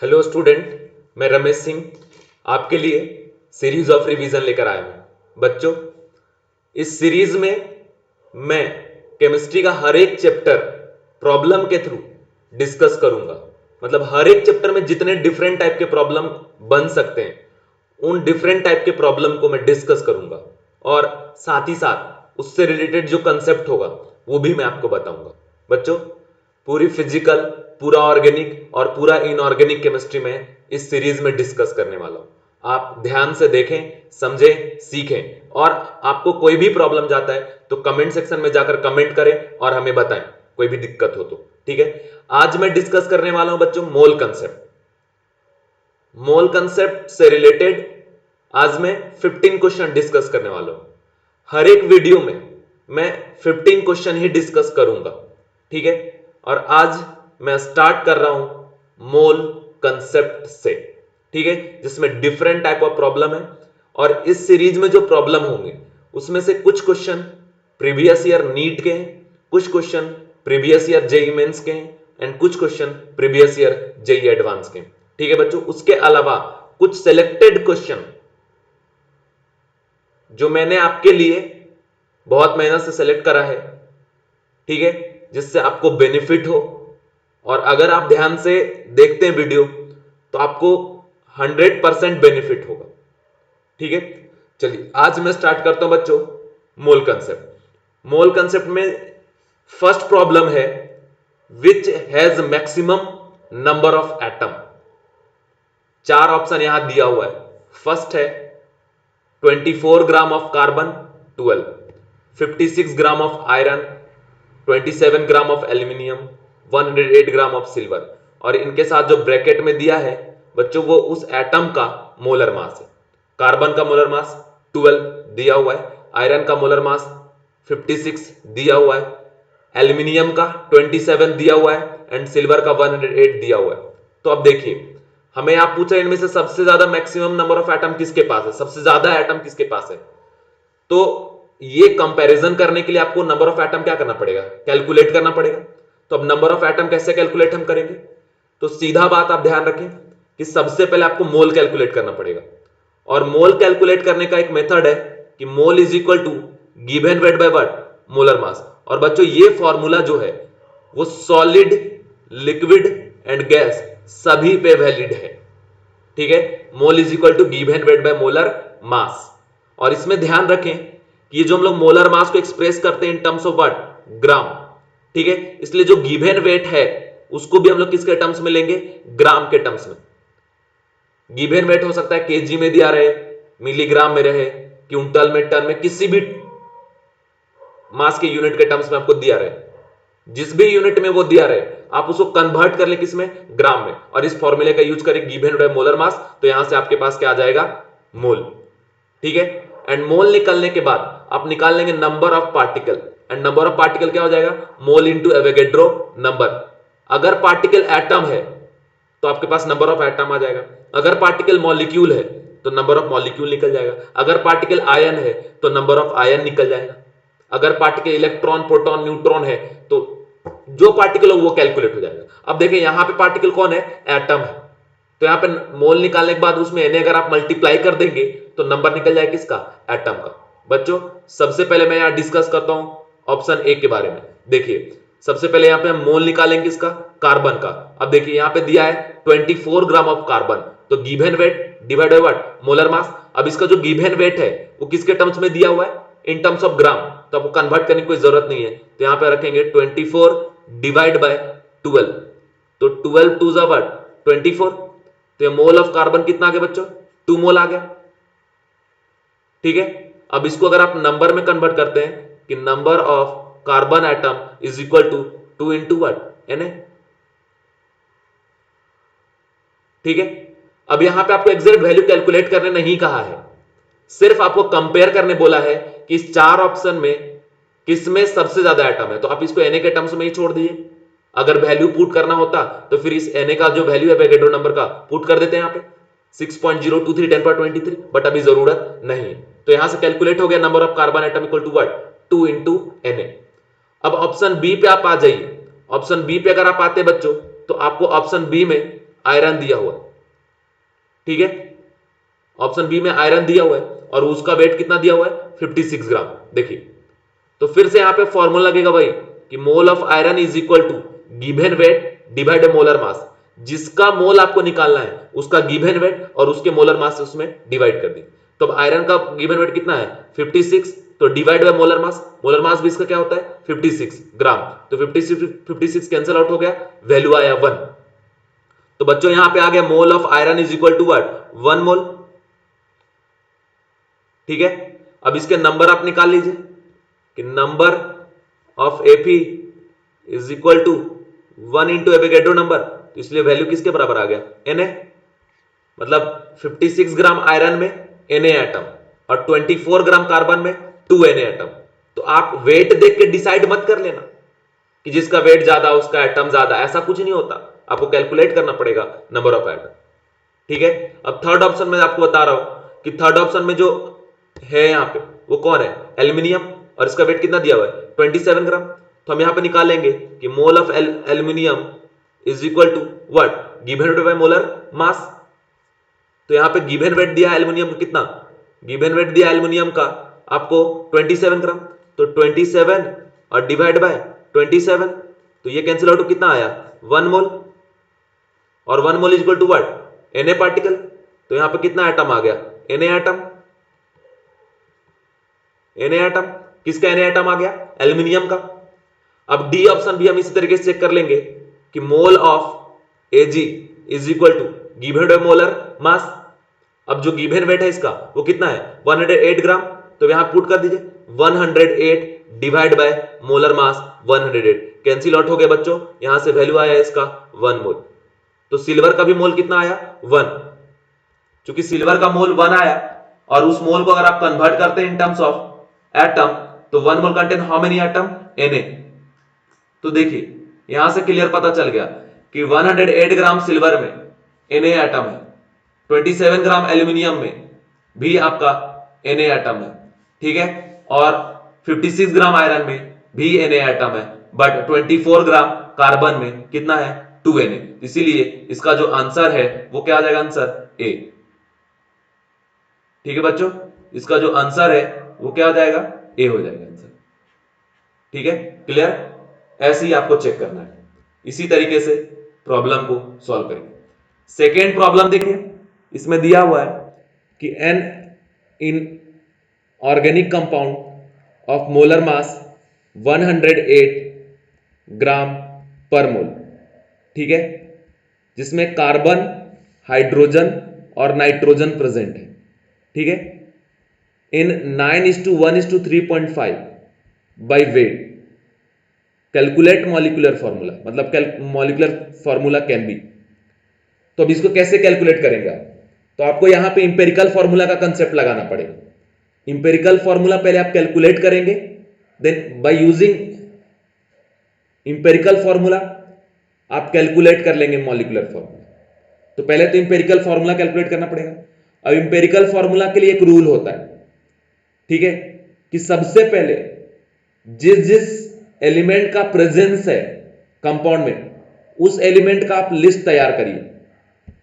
Hello student, मैं रमेश सिंह आपके लिए सीरीज ऑफ रिवीजन लेकर आया हूं। बच्चों, इस सीरीज में मैं केमिस्ट्री का हर एक चैप्टर प्रॉब्लम के थ्रू डिस्कस करूंगा। मतलब हर एक चैप्टर में जितने डिफरेंट टाइप के प्रॉब्लम बन सकते हैं उन डिफरेंट टाइप के प्रॉब्लम को मैं डिस्कस करूंगा और साथ ही साथ उससे रिलेटेड जो कंसेप्ट होगा वो भी मैं आपको बताऊंगा। बच्चों, पूरी फिजिकल, पूरा ऑर्गेनिक और पूरा इनऑर्गेनिक केमिस्ट्री में इस सीरीज में डिस्कस करने वाला हूं। आप ध्यान से देखें, समझें, सीखें और आपको कोई भी प्रॉब्लम जाता है तो कमेंट सेक्शन में जाकर कमेंट करें और हमें बताएं कोई भी दिक्कत हो तो। ठीक है, आज मैं डिस्कस करने वाला हूं बच्चों मोल कंसेप्ट। मोल कंसेप्ट से रिलेटेड आज मैं 15 क्वेश्चन डिस्कस करने वाला हूं। हर एक वीडियो में मैं 15 क्वेश्चन ही डिस्कस करूंगा। ठीक है, और आज मैं स्टार्ट कर रहा हूं मोल कंसेप्ट से। ठीक है, जिसमें डिफरेंट टाइप ऑफ प्रॉब्लम है और इस सीरीज में जो प्रॉब्लम होंगे उसमें से कुछ क्वेश्चन प्रीवियस ईयर नीट के हैं, कुछ question previous year JEE mains के हैं एंड कुछ question previous year JEE advance के हैं। ठीक है बच्चों, उसके अलावा कुछ सिलेक्टेड क्वेश्चन जो मैंने आपके लिए बहुत मेहनत से सेलेक्ट करा है, ठीक है, जिससे आपको बेनिफिट हो और अगर आप ध्यान से देखते हैं वीडियो तो आपको 100% बेनिफिट होगा। ठीक है, चलिए आज मैं स्टार्ट करता हूं बच्चों मोल कंसेप्ट। मोल कंसेप्ट में फर्स्ट प्रॉब्लम है which has maximum number of atom. चार ऑप्शन यहां दिया हुआ है। फर्स्ट है 24 gram of carbon 12, 56 gram of iron, 27 gram of aluminium, 108 gram of silver. और इनके साथ जो ब्रैकेट में दिया है बच्चों वो उस एटम का मोलर मास है। कार्बन का मोलर मास 12 दिया हुआ है, आयरन का मोलर मास 56 दिया हुआ है, एल्यूमिनियम का 27 दिया हुआ है एंड सिल्वर का 108 दिया हुआ है। तो अब देखिए, हमें आप पूछ रहे हैं इनमें से सबसे ज्यादा मैक्सिमम नंबर ऑफ एटम किसके पास है, सबसे ज्यादा एटम किसके पास है। तो ये कंपैरिजन करने के लिए आपको नंबर ऑफ एटम क्या करना पड़ेगा, कैलकुलेट करना पड़ेगा। तो अब नंबर ऑफ एटम कैसे कैलकुलेट हम करेंगे, तो सीधा बात आप ध्यान रखें कि सबसे पहले आपको मोल कैलकुलेट करना पड़ेगा। और मोल कैलकुलेट करने का एक मेथड है कि mole is equal to given weight by what, molar mass. और बच्चों ये फॉर्मूला जो है वो सॉलिड, लिक्विड एंड गैस सभी पे वैलिड है। ठीक है, mole is equal to given weight by molar mass. और इसमें ध्यान रखें कि ये जो हम लोग मोलर मास को एक्सप्रेस करते हैं इन टर्म्स ऑफ व्हाट, ग्राम। ठीक है, इसलिए जो गिवन वेट है उसको भी हम लोग किसके टर्म्स में लेंगे, ग्राम के टर्म्स में। गिवन वेट हो सकता है केजी में दिया रहे, मिलीग्राम में रहे, क्विंटल में, टन में, किसी भी मास के यूनिट के टर्म्स में आपको दिया रहे, जिस भी यूनिट में वो दिया रहे आप उसको कन्वर्ट कर ले किसमें, ग्राम में। और इस फॉर्मूले का यूज करें गिवन बाय मोलर मास, तो यहां से आपके पास क्या आ जाएगा, मोल। ठीक है, एंड मोल निकलने के बाद आप निकाल लेंगे number of particle, and number of particle क्या हो जाएगा, मोल इंटू एवोगैड्रो नंबर। अगर पार्टिकल एटम है तो आपके पास नंबर ऑफ एटम आ जाएगा, अगर पार्टिकल मॉलिक्यूल है तो नंबर ऑफ मॉलिक्यूल निकल जाएगा, अगर पार्टिकल आयन है तो नंबर ऑफ आयन निकल जाएगा, अगर पार्टिकल इलेक्ट्रॉन, प्रोटॉन, न्यूट्रॉन है तो जो पार्टिकल हो वो कैलकुलेट हो जाएगा। अब देखिए यहां पे पार्टिकल कौन है, एटम है। तो यहां पे मोल निकालने के बाद उसमें Na अगर आप मल्टीप्लाई कर देंगे तो नंबर निकल जाएगा किसका, एटम का। बच्चों सबसे पहले मैं यहां डिस्कस करता हूं ऑप्शन ए के बारे में। देखिए सबसे पहले यहां पे हम मोल निकालेंगे किसका, कार्बन का। अब देखिए यहां पे दिया है 24 ग्राम ऑफ कार्बन, तो given weight divide bye what, molar mass. अब इसका जो गिवन वेट है वो किसके टर्म्स में दिया हुआ है, इन टर्म्स ऑफ ग्राम, तो आपको कन्वर्ट करने की कोई जरूरत नहीं है। तो यहां पे रखेंगे 24 डिवाइड बाय 12, तो 12 टू ज़ा व्हाट, 24। तो ये मोल ऑफ कार्बन कितना आ गया बच्चों, 2 मोल आ गया। ठीक है, अब इसको अगर आप नंबर में कन्वर्ट करते हैं कि number of carbon atom is equal to 2 into what, Na। ठीक है, अब यहां पे आपको एग्जैक्ट वैल्यू कैलकुलेट करने नहीं कहा है, सिर्फ आपको कंपेयर करने बोला है कि इस चार ऑप्शन में किसमें सबसे ज्यादा एटम है। तो आप इसको Na के टर्म्स में ही छोड़ दीजिए। अगर वैल्यू पुट करना होता तो फिर इस Na का जो वैल्यू है एवोगैड्रो नंबर का पुट कर देते हैं यहां पे 6.023 10^23, बट अभी जरूरत नहीं। तो यहां से कैलकुलेट हो गया number of carbon atom equal to what, 2 into Na। अब ऑप्शन बी पे आप आ जाइए। ऑप्शन बी पे अगर आप आते बच्चों तो आपको ऑप्शन बी में आयरन दिया हुआ है, ठीक है, ऑप्शन बी में आयरन दिया हुआ है और उसका वेट कितना दिया हुआ है 56 ग्राम। देखिए तो फिर से यहां पे फॉर्मूला लगेगा भाई कि mole of iron is equal to given weight divide molar mass. जिसका मोल आपको निकालना है उसका गिवन वेट और उसके मोलर मास से उसमें डिवाइड कर दी। तो अब आयरन का गिवन वेट कितना है 56, तो डिवाइड बाय मोलर मास भी इसका क्या होता है 56 ग्राम। तो 56 कैंसिल आउट हो गया, वैल्यू आया 1। तो बच्चों यहां पे आ गया mole of iron is equal to what 1 mole, ठीक है। अब इसके नंबर आप निकाल लीजिए कि number of FE is equal to 1 into Avogadro number, तो इसलिए वैल्यू किसके बराबर आ गया Na, मतलब 56 ग्राम आयरन में Na एटम और 24 ग्राम कार्बन में 2 Na एटम। तो आप वेट देख के डिसाइड मत कर लेना कि जिसका वेट ज्यादा उसका एटम ज्यादा, ऐसा कुछ नहीं होता, आपको कैलकुलेट करना पड़ेगा नंबर ऑफ एटम, ठीक है। अब थर्ड ऑप्शन में आपको बता रहा हूं कि थर्ड ऑप्शन में जो है यहां पे वो कौन है एल्यूमिनियम, और इसका वेट कितना दिया हुआ है 27 ग्राम। तो हम यहां पे निकालेंगे कि mole of aluminium is equal to what given weight by molar mass. तो यहां पे गिवन वेट दिया है एल्यूमिनियम का कितना, गिवन वेट दिया एल्यूमिनियम का आपको 27 ग्राम, तो 27 और डिवाइड बाय 27, तो ये कैंसिल आउट कितना आया 1 मोल, और 1 mole is equal to what Na particle. तो यहां पे कितना एटम आ गया Na एटम, Na एटम, किसका Na एटम आ गया एल्यूमिनियम का। अब डी ऑप्शन भी हम इसी तरीके से चेक कर लेंगे कि mole of Ag is equal to given by molar mass. अब जो गिवन वेट है इसका वो कितना है 108 ग्राम, तो यहां पुट कर दीजिए 108 divide by molar mass 108, cancel out हो गया बच्चों, यहां से वैल्यू आया इसका 1 मोल। तो सिल्वर का भी मोल कितना आया 1, चूंकि सिल्वर का मोल 1 आया और उस मोल को अगर आप कन्वर्ट करते हैं इन टर्म्स ऑफ एटम, तो 1 mole contain how many atom Na। तो देखिए यहां से क्लियर पता चल गया कि 108 ग्राम सिल्वर में Na एटम है, 27 ग्राम एल्यूमिनियम में भी आपका Na एटम है, ठीक है, और 56 ग्राम आयरन में भी Na एटम है, बट 24 ग्राम कार्बन में कितना है 2 Na। इसीलिए इसका जो आंसर है वो क्या आ जाएगा आंसर ए, ठीक है बच्चों, इसका जो आंसर है वो क्या हो जाएगा ए हो जाएगा आंसर, ठीक है, क्लियर। ऐसे ही आपको चेक करना है, इसी तरीके से प्रॉब्लम को सॉल्व करेंगे। सेकेंड प्रॉब्लम देखिए, इसमें दिया हुआ है कि an in organic compound of molar mass 108 gram per mole, ठीक है, जिसमें कार्बन हाइड्रोजन और नाइट्रोजन प्रेजेंट है, ठीक है, in 9:1:3.5 by weight calculate molecular formula, मतलब मॉलिक्यूलर फॉर्मूला कैन बी। तो अब इसको कैसे कैलकुलेट करेंगे आप, तो आपको यहां पे इंपेरिकल फॉर्मूला का कंसेप्ट लगाना पड़ेगा। इंपेरिकल फॉर्मूला पहले आप कैलकुलेट करेंगे, then by using empirical formula आप कैलकुलेट कर लेंगे मॉलिक्यूलर फॉर्मूला। तो पहले तो इंपेरिकल फॉर्मूला कैलकुलेट करना पड़ेगा। अब इंपेरिकल फॉर्मूला के लिए एक रूल होता है, ठीक है, कि सबसे पहले जिस जिस एलिमेंट का प्रेजेंस है कंपाउंड में उस एलिमेंट का आप लिस्ट तैयार करिए,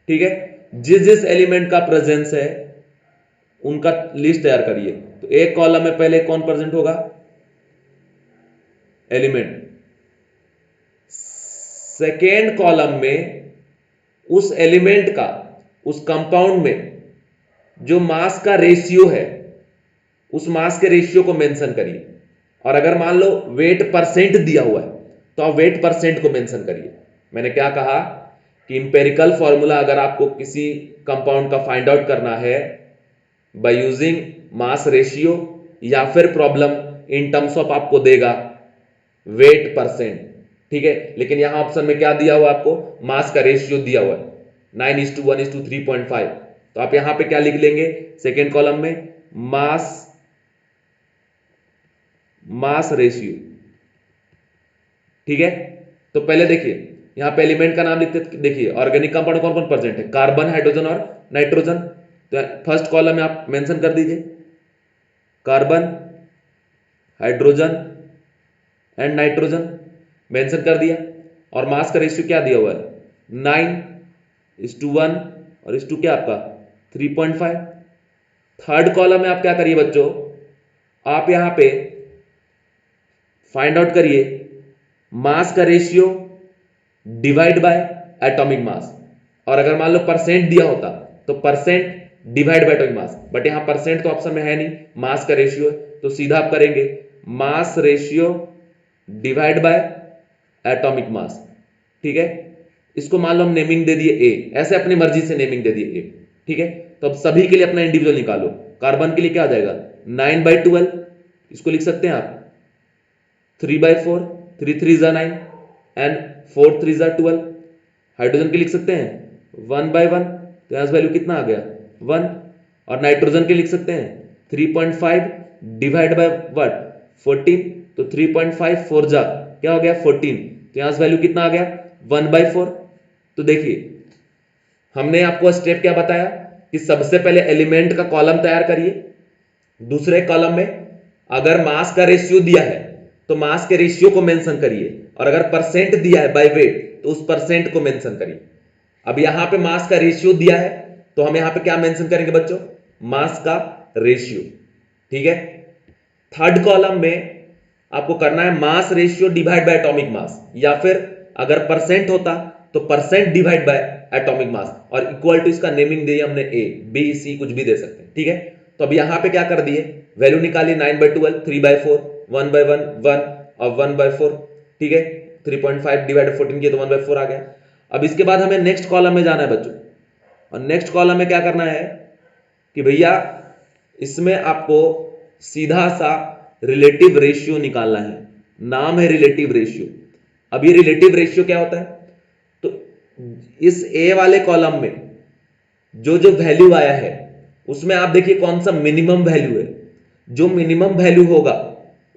ठीक है, जिस जिस एलिमेंट का प्रेजेंस है उनका लिस्ट तैयार करिए। तो एक कॉलम में पहले कौन प्रेजेंट होगा एलिमेंट, सेकेंड कॉलम में उस एलिमेंट का उस कंपाउंड में जो मास का रेशियो है उस मास के रेशियो को मेंशन करिए, और अगर मान लो वेट परसेंट दिया हुआ है तो आप वेट परसेंट को मेंशन करिए। मैंने क्या कहा कि इंपेरिकल फॉर्मूला अगर आपको किसी कंपाउंड का फाइंड आउट करना है बाय यूजिंग मास रेशियो, या फिर प्रॉब्लम इन टर्म्स ऑफ आपको देगा वेट परसेंट, ठीक है, लेकिन यहां ऑप्शन में क्या दिया हुआ आपको मास का रेशियो दिया हुआ है 9:1:3.5। तो आप यहां पे क्या लिख लेंगे सेकेंड कॉलम में मास रेशियो, ठीक है। तो पहले देखिए यहां पे एलिमेंट का नाम लिखते, देखिए ऑर्गेनिक कंपाउंड कौन कौन प्रेजेंट है कार्बन हाइड्रोजन और नाइट्रोजन। तो फर्स्ट कॉलम में आप मेंशन कर दीजिए carbon hydrogen and nitrogen, mention कर दिया, और मास का रेशियो क्या दिया हुआ है 9 1:1 और 1 क्या आपका 3.5। थर्ड कॉलम में आप क्या करिए बच्चों, आप यहां पे फाइंड आउट करिए मास का ratio divide by atomic mass, और अगर मान लो परसेंट दिया होता तो percent divide by atomic mass, but यहां परसेंट तो ऑप्शन में है नहीं, मास का रेशियो है, तो सीधा आप करेंगे mass ratio divide by atomic mass. ठीक है, इसको मान लो हम नेमिंग दे दिए ए, ऐसे अपनी मर्जी से नेमिंग दे दिए ए। ठीक है, तो अब सभी के लिए अपना इंडिविजुअल निकालो। कार्बन के लिए क्या आ जाएगा 9/12, इसको लिख सकते हैं आप 3/4, 3 3 जा 9 एंड 4 3 जा 12। हाइड्रोजन के लिख सकते हैं 1/1, तो यहां वैल्यू कितना आ गया 1। और नाइट्रोजन के लिख सकते हैं 3.5 डिवाइड बाय व्हाट 14, तो 3.5 4 जा क्या हो गया 14, तो यहां वैल्यू कितना आ गया 1/4। तो देखिए हमने आपको स्टेप क्या बताया कि सबसे पहले एलिमेंट का कॉलम तैयार करिए, दूसरे कॉलम में अगर मास का रेशियो दिया है तो मास के रेशियो को मेंशन करिए, और अगर परसेंट दिया है बाय वेट तो उस परसेंट को मेंशन करिए। अब यहां पे मास का रेशियो दिया है तो हम यहां पे क्या मेंशन करेंगे बच्चों, मास का रेशियो। ठीक है, थर्ड कॉलम में आपको करना है mass ratio divide by atomic mass, या फिर अगर परसेंट होता तो percent divide by atomic mass, और इक्वल टू इसका नेमिंग दिया हमने ए बी सी कुछ भी दे सकते हैं। ठीक है, तो अब यहां पे क्या कर दिए वैल्यू निकाली 9/12, 3/4, 1/1 1 और 1/4। ठीक है, 3.5 डिवाइड 14 किया तो 1/4 आ गया। अब इसके बाद हमें नेक्स्ट कॉलम में जाना है बच्चों, और नेक्स्ट कॉलम में क्या करना है कि भैया इसमें आपको सीधा सा रिलेटिव रेशियो निकालना है, नाम है रिलेटिव रेशियो। अब ये रिलेटिव रेशियो क्या होता है, तो इस ए वाले कॉलम में जो जो वैल्यू आया है उसमें आप देखिए कौन सा मिनिमम वैल्यू है, जो मिनिमम वैल्यू होगा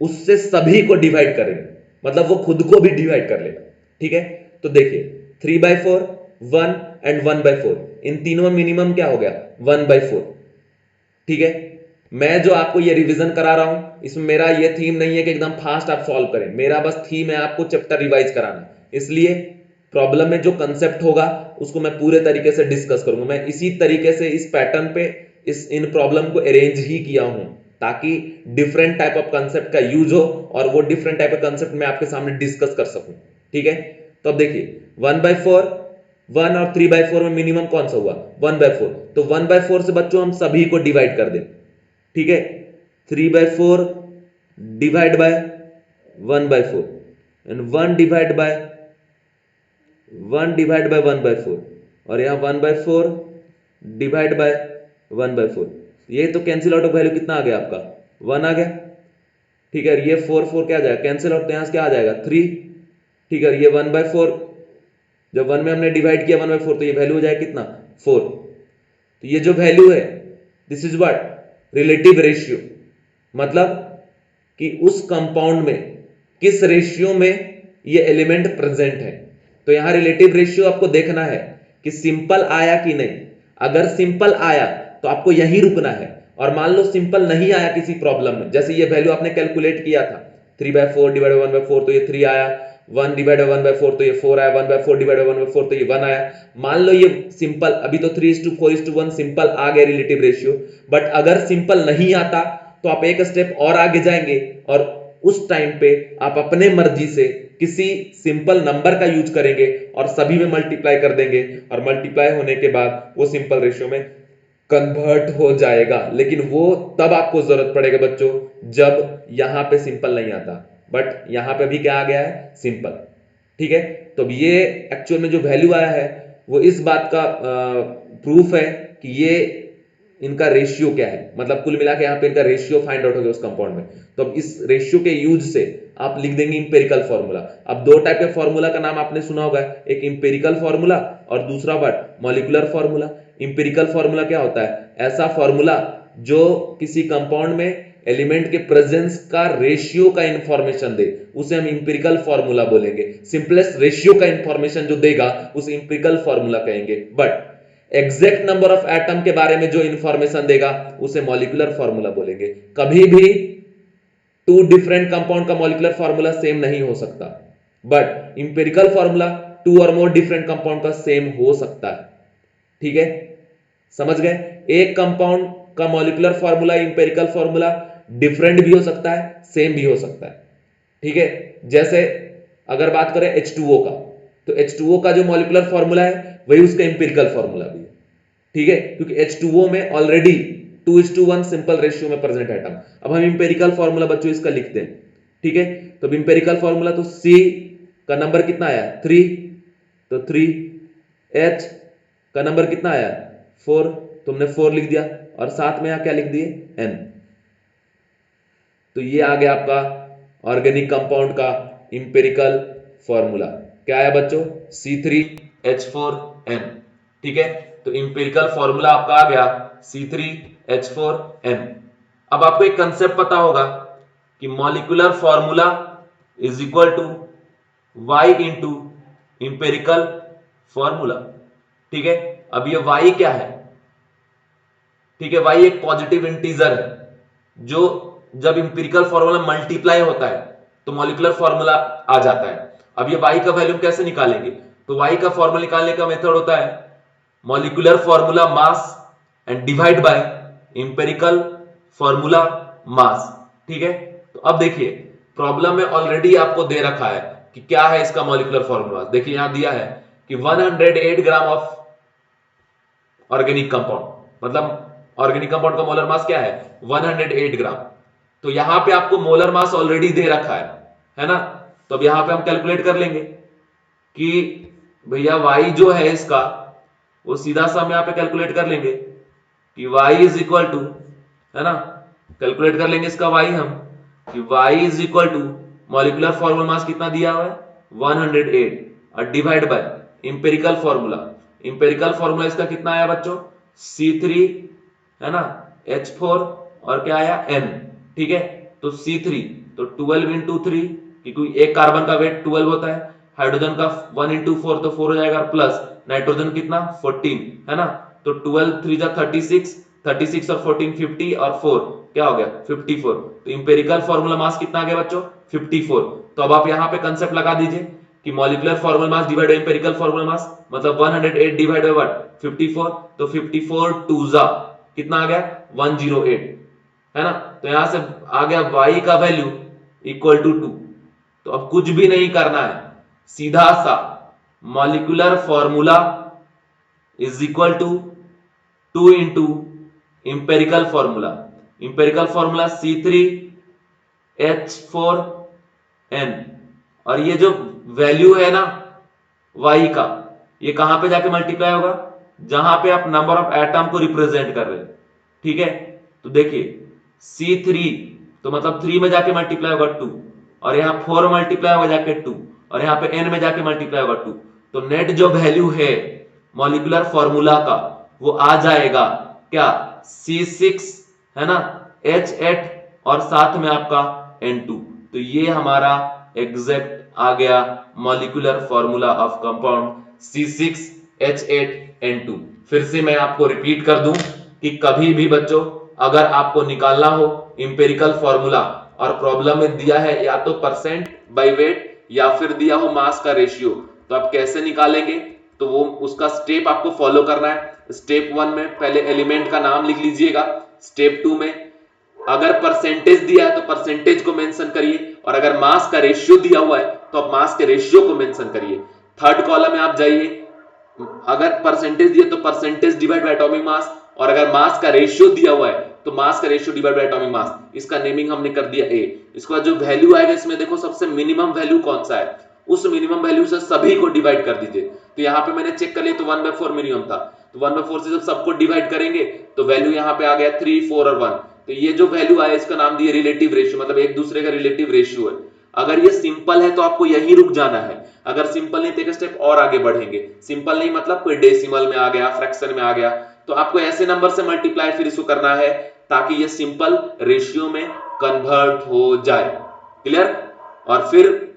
उससे सभी को डिवाइड करेंगे, मतलब वो खुद को भी डिवाइड कर लेगा। ठीक है, तो देखिए 3/4, 1 एंड 1/4, इन तीनों में मिनिमम क्या हो गया 1/4। ठीक है, मैं जो आपको ये रिवीजन करा रहा हूं इसमें मेरा ये थीम नहीं है कि एकदम फास्ट आप सॉल्व करें, मेरा बस थीम है आपको चैप्टर रिवाइज कराना, इसलिए प्रॉब्लम में जो कंसेप्ट होगा उसको मैं पूरे तरीके से डिस्कस करूंगा। मैं इसी तरीके से इस पैटर्न पे इन प्रॉब्लम को अरेंज ही किया हूं ताकि डिफरेंट टाइप ऑफ कंसेप्ट का यूज हो और वो डिफरेंट टाइप ऑफ कंसेप्ट मैं आपके सामने डिस्कस कर सकूं। ठीक है, तो अब देखिए 1/4, 1 और 3/4 में मिनिमम कौन सा हुआ 1/4, तो 1/4 से बच्चों हम सभी को डिवाइड कर दें। ठीक है, 3/4 divide by 1/4 and 1 divide by 1/4, और यहां 1/4 डिवाइड बाय 1/4, ये तो कैंसिल आउट ऑफ वैल्यू कितना आ गया आपका 1 आ गया। ठीक है, ये 4 4 क्या आ जाएगा कैंसिल आउट, तो यहां से क्या आ जाएगा 3। ठीक है, ये 1/4 जब 1 में हमने डिवाइड किया 1/4 तो ये वैल्यू हो जाएगा कितना 4। तो ये जो वैल्यू है this is what relative ratio, मतलब कि उस कंपाउंड में किस रेशियो में ये एलिमेंट प्रेजेंट है। तो यहां रिलेटिव रेशियो आपको देखना है कि सिंपल आया कि नहीं, अगर सिंपल आया तो आपको यहीं रुकना है, और मान लो सिंपल नहीं आया किसी प्रॉब्लम में, जैसे ये वैल्यू आपने कैलकुलेट किया था 3/4 डिवाइड बाय 1/4 तो ये 3 आया, 1 डिवाइड बाय 1/4 तो ये 4 आया, 1/4 डिवाइड बाय 1/4 तो ये 1 आया। मान लो ये सिंपल, अभी तो 3:4:1 सिंपल आ गया रिलेटिव रेशियो, बट अगर सिंपल नहीं आता तो आप एक स्टेप और आगे जाएंगे और उस टाइम पे आप अपने मर्जी से किसी सिंपल नंबर का यूज करेंगे और सभी में मल्टीप्लाई कर देंगे, और मल्टीप्लाई होने के बाद वो सिंपल रेशियो में कन्वर्ट हो जाएगा। लेकिन वो तब आपको जरूरत पड़ेगा बच्चों जब यहां पे सिंपल नहीं आता, बट यहां पे भी क्या आ गया है सिंपल। ठीक है, तो अब ये एक्चुअल में जो वैल्यू आया है वो इस बात का प्रूफ है कि ये इनका रेशियो क्या है, मतलब कुल मिला के यहाँ पे इनका रेशियो फाइंड आउट हो गया उस कंपाउंड में। तो अब इस रेशियो के यूज से आप लिख देंगे इंपेरिकल फॉर्मूला। अब दो टाइप के फॉर्मूला का नाम आपने सुना होगा, एक इंपेरिकल फॉर्मूला और दूसरा what molecular formula. Empirical formula क्या होता है, ऐसा फॉर्मूला जो किसी कंपाउंड में एलिमेंट के प्रेजेंस का रेशियो का इंफॉर्मेशन दे, उसे हम इंपेरिकल फॉर्मूला बोलेंगे। सिंपलेस्ट रेशियो का इंफॉर्मेशन जो देगा उसे इंपेरिकल फॉर्मूला कहेंगे, but exact number of atom के बारे में जो इंफॉर्मेशन देगा उसे मॉलिक्यूलर फॉर्मूला बोलेंगे। कभी भी टू डिफरेंट कंपाउंड का मॉलिक्यूलर फॉर्मूला सेम नहीं हो सकता, बट इंपेरिकल फॉर्मूला टू और मोर डिफरेंट कंपाउंड का सेम हो सकता है। ठीक है, समझ गए। एक कंपाउंड का molecular formula, empirical formula different भी हो सकता है, सेम भी हो सकता है। ठीक है, जैसे अगर बात करें H2O का, तो H2O का जो मॉलिक्यूलर फॉर्मूला है वही उसका इंपेरिकल फॉर्मूला भी है। ठीक है, क्योंकि H2O में ऑलरेडी 2:1 सिंपल रेशियो में प्रेजेंट एटम। अब हम इंपेरिकल फॉर्मूला बच्चों इसका लिखते हैं। ठीक है, तो इंपेरिकल फॉर्मूला तो C का नंबर कितना आया 3, तो 3, H का नंबर कितना आया 4, तुमने 4 लिख दिया, और साथ में यहां क्या लिख दिए N। तो ये आ गया आपका ऑर्गेनिक कंपाउंड का इंपेरिकल फॉर्मूला। क्या है बच्चों, C3H4N। ठीक है, तो इंपेरिकल फॉर्मूला आपका आ गया C3H4N। अब आपको एक कंसेप्ट पता होगा कि molecular formula is equal to Y into empirical formula. ठीक है, अब ये Y क्या है, ठीक है, Y एक पॉजिटिव इंटीजर है, जो जब इंपेरिकल फॉर्मूला मल्टीप्लाई होता है तो मॉलिक्यूलर फॉर्मूला आ जाता है। अब ये Y का वैल्यू कैसे निकालेंगे, तो Y का फॉर्मूला निकालने का मेथड होता है molecular formula mass and divide by empirical formula mass. ठीक है, तो अब देखिए प्रॉब्लम में ऑलरेडी आपको दे रखा है कि क्या है इसका मॉलिक्यूलर फॉर्मूला। देखिए यहां दिया है कि 108 ग्राम ऑफ ऑर्गेनिक कंपाउंड, मतलब ऑर्गेनिक कंपाउंड का मोलर मास क्या है 108 ग्राम। तो यहां पे आपको मोलर मास ऑलरेडी दे रखा है ना। तो अब यहां पे हम कैलकुलेट कर लेंगे कि भैया y जो है इसका वो सीधा सा हम यहां पे कैलकुलेट कर लेंगे कि y इज इक्वल टू, है ना, कैलकुलेट कर लेंगे इसका y हम कि y is equal to molecular formula mass कितना दिया हुआ है 108 और divide by empirical formula. Empirical formula इसका कितना आया बच्चों C3, है ना, H4 और क्या आया N। ठीक है, तो C3 तो 12 इंटू 3, क्योंकि एक कार्बन का वेट 12 होता है, हाइड्रोजन का 1 इंटू 4 तो 4 हो जाएगा, प्लस नाइट्रोजन कितना 14, है ना, तो 12 3 जा 36, 36 और 14 50 और 4 क्या हो गया 54। तो इंपेरिकल फॉर्मूला मास कितना आ गया बच्चों 54। तो अब आप यहां पे कंसेप्ट लगा दीजिए कि molecular formula mass divide by empirical formula mass, मतलब 108 डिवाइड बाय व्हाट 54, तो 54 2 जा कितना आ गया 108, है ना। तो यहां से आ गया y का वैल्यू इक्वल टू 2। तो अब कुछ भी नहीं करना है, सीधा सा molecular formula is equal to 2 into empirical formula. Empirical formula C3H4N, और ये जो वैल्यू है ना y का, ये कहां पे जाके मल्टीप्लाई होगा जहां पे आप नंबर ऑफ एटम को रिप्रेजेंट कर रहे हैं। ठीक है, तो देखिए C3 तो मतलब 3 में जाके मल्टीप्लाई होगा 2, और यहां 4 मल्टीप्लाई होगा जाके 2, और यहां पे n में जाके मल्टीप्लाई होगा 2। तो नेट जो वैल्यू है मॉलिक्यूलर फॉर्मूला का वो आ जाएगा क्या C6, है ना, H8 और साथ में आपका N2। तो ये हमारा एग्जैक्ट आ गया molecular formula of compound C6H8N2। फिर से मैं आपको रिपीट कर दूं कि कभी भी बच्चों अगर आपको निकालना हो इंपेरिकल फॉर्मूला और प्रॉब्लम में दिया है या तो परसेंट बाय वेट या फिर दिया हो मास का रेशियो, तो आप कैसे निकालेंगे, तो वो उसका स्टेप आपको फॉलो करना है। स्टेप 1 में पहले एलिमेंट का नाम लिख लीजिएगा। स्टेप 2 में अगर परसेंटेज दिया है तो परसेंटेज को मेंशन करिए, और अगर मास का रेशियो दिया हुआ है तो आप मास के रेशियो को मेंशन करिए। थर्ड कॉलम में आप जाइए, अगर परसेंटेज दिया तो percentage divide by atomic mass, और अगर मास का रेशियो दिया हुआ है तो मास का ratio divide by atomic mass. इसका नेमिंग हमने कर दिया A। इसके बाद जो वैल्यू आएगा इसमें देखो सबसे मिनिमम वैल्यू कौन सा है, उस मिनिमम वैल्यू से सभी को डिवाइड कर दीजिए। तो यहां पे मैंने चेक कर लिया तो 1/4 मिनिमम था, तो 1/4 से जब सबको डिवाइड करेंगे तो वैल्यू यहां पे आ गया 3 4 और 1। तो ये जो वैल्यू आया इसका नाम दिया रिलेटिव रेशियो, मतलब एक दूसरे का रिलेटिव रेशियो है। अगर ये सिंपल है तो आपको यहीं रुक जाना है, अगर सिंपल नहीं तो एक स्टेप और आगे बढ़ेंगे। सिंपल नहीं मतलब कोई डेसिमल में आ गया, फ्रैक्शन में आ गया, तो आपको ऐसे नंबर से मल्टीप्लाई फिर इसको करना है ताकि ये सिंपल रेशियो में कन्वर्ट हो जाए। क्लियर? और फिर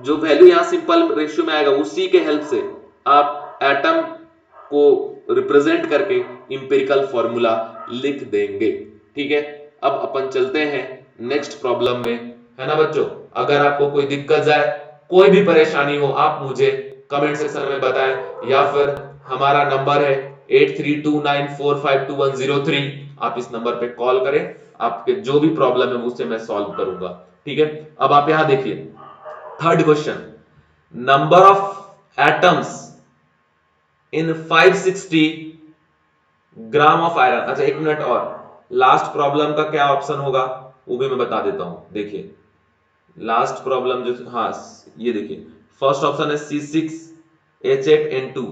जो वैल्यू यहां सिंपल रेशियो में आएगा उसी के हेल्प से आप एटम को रिप्रेजेंट करके इंपेरिकल फॉर्मूला लिख देंगे। ठीक है, अब अपन चलते हैं नेक्स्ट प्रॉब्लम में, है ना बच्चों। अगर आपको कोई दिक्कत जाए, कोई भी परेशानी हो, आप मुझे कमेंट सेक्शन में बताएं, या फिर हमारा नंबर है 8329452103। आप इस नंबर पे कॉल करें, आपके जो भी प्रॉब्लम है मुझसे मैं सॉल्व करूंगा। ठीक है, अब आप यहां देखिए third question, number of atoms in 560 gram of iron. अच्छा एक मिनट, और लास्ट प्रॉब्लम का क्या ऑप्शन होगा वो भी मैं बता देता हूं। देखिए लास्ट प्रॉब्लम जो, हाँ ये देखिए, फर्स्ट ऑप्शन है C6H8N2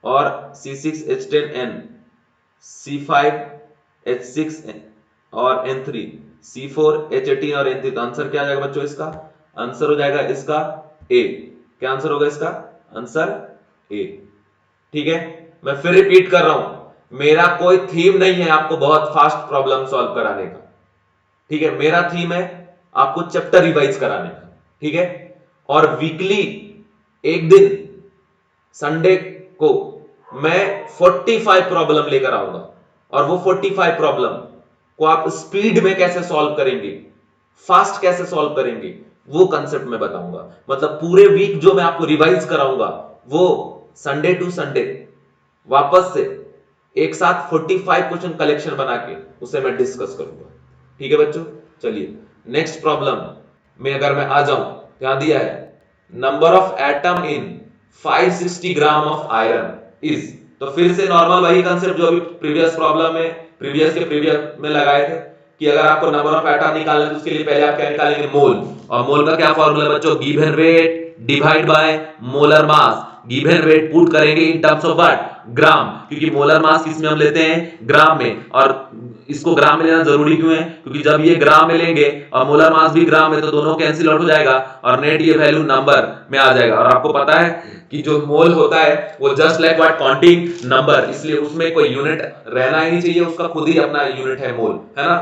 और C6H10N, C5H6 और N3, C4H18 और N3। तो आंसर क्या आ जाएगा बच्चों इसका? आंसर हो जाएगा इसका ए। क्या आंसर होगा इसका? Answer A. ठीक है, मैं फिर रिपीट कर रहा हूं, मेरा कोई थीम नहीं है आपको बहुत फास्ट प्रॉब्लम सॉल्व कराने का। ठीक है, मेरा थीम है आपको चैप्टर रिवाइज कराने का। ठीक है, और वीकली एक दिन संडे को मैं 45 प्रॉब्लम लेकर आऊंगा, और वो 45 प्रॉब्लम को आप स्पीड में कैसे सॉल्व करेंगे, फास्ट कैसे सॉल्व करेंगे, वो कंसेप्ट मैं बताऊंगा। मतलब पूरे वीक जो मैं आपको रिवाइज कराऊंगा वो संडे टू संडे वापस से एक साथ 45 क्वेश्चन कलेक्शन बना के उसे मैं डिस्कस करूंगा। ठीक है बच्चों, चलिए नेक्स्ट प्रॉब्लम में अगर मैं आ जाऊं, क्या दिया है, number of atom in 560 gram of iron is. तो फिर से नॉर्मल वही कंसेप्ट जो अभी प्रीवियस प्रॉब्लम में, प्रीवियस में लगाए थे कि अगर आपको नंबर ऑफ एटम निकालना है तो उसके लिए पहले आप क्या निकालेंगे? मोल। और मोल का क्या फॉर्मूला है बच्चों? Given weight divide by molar mass. Given weight put करेंगे इन टर्म्स ऑफ व्हाट? ग्राम, क्योंकि मोलर मास किस में हम लेते हैं? ग्राम में। और इसको ग्राम में लेना जरूरी क्यों है? क्योंकि जब ये ग्राम में लेंगे और मोलर मास भी ग्राम में, तो दोनों कैंसिल आउट हो जाएगा और नेट ये वैल्यू नंबर में आ जाएगा। और आपको पता है कि जो मोल होता है वो just like what? Counting number, इसलिए उसमें कोई यूनिट रहना ही नहीं चाहिए, उसका खुद ही अपना यूनिट है मोल, है ना।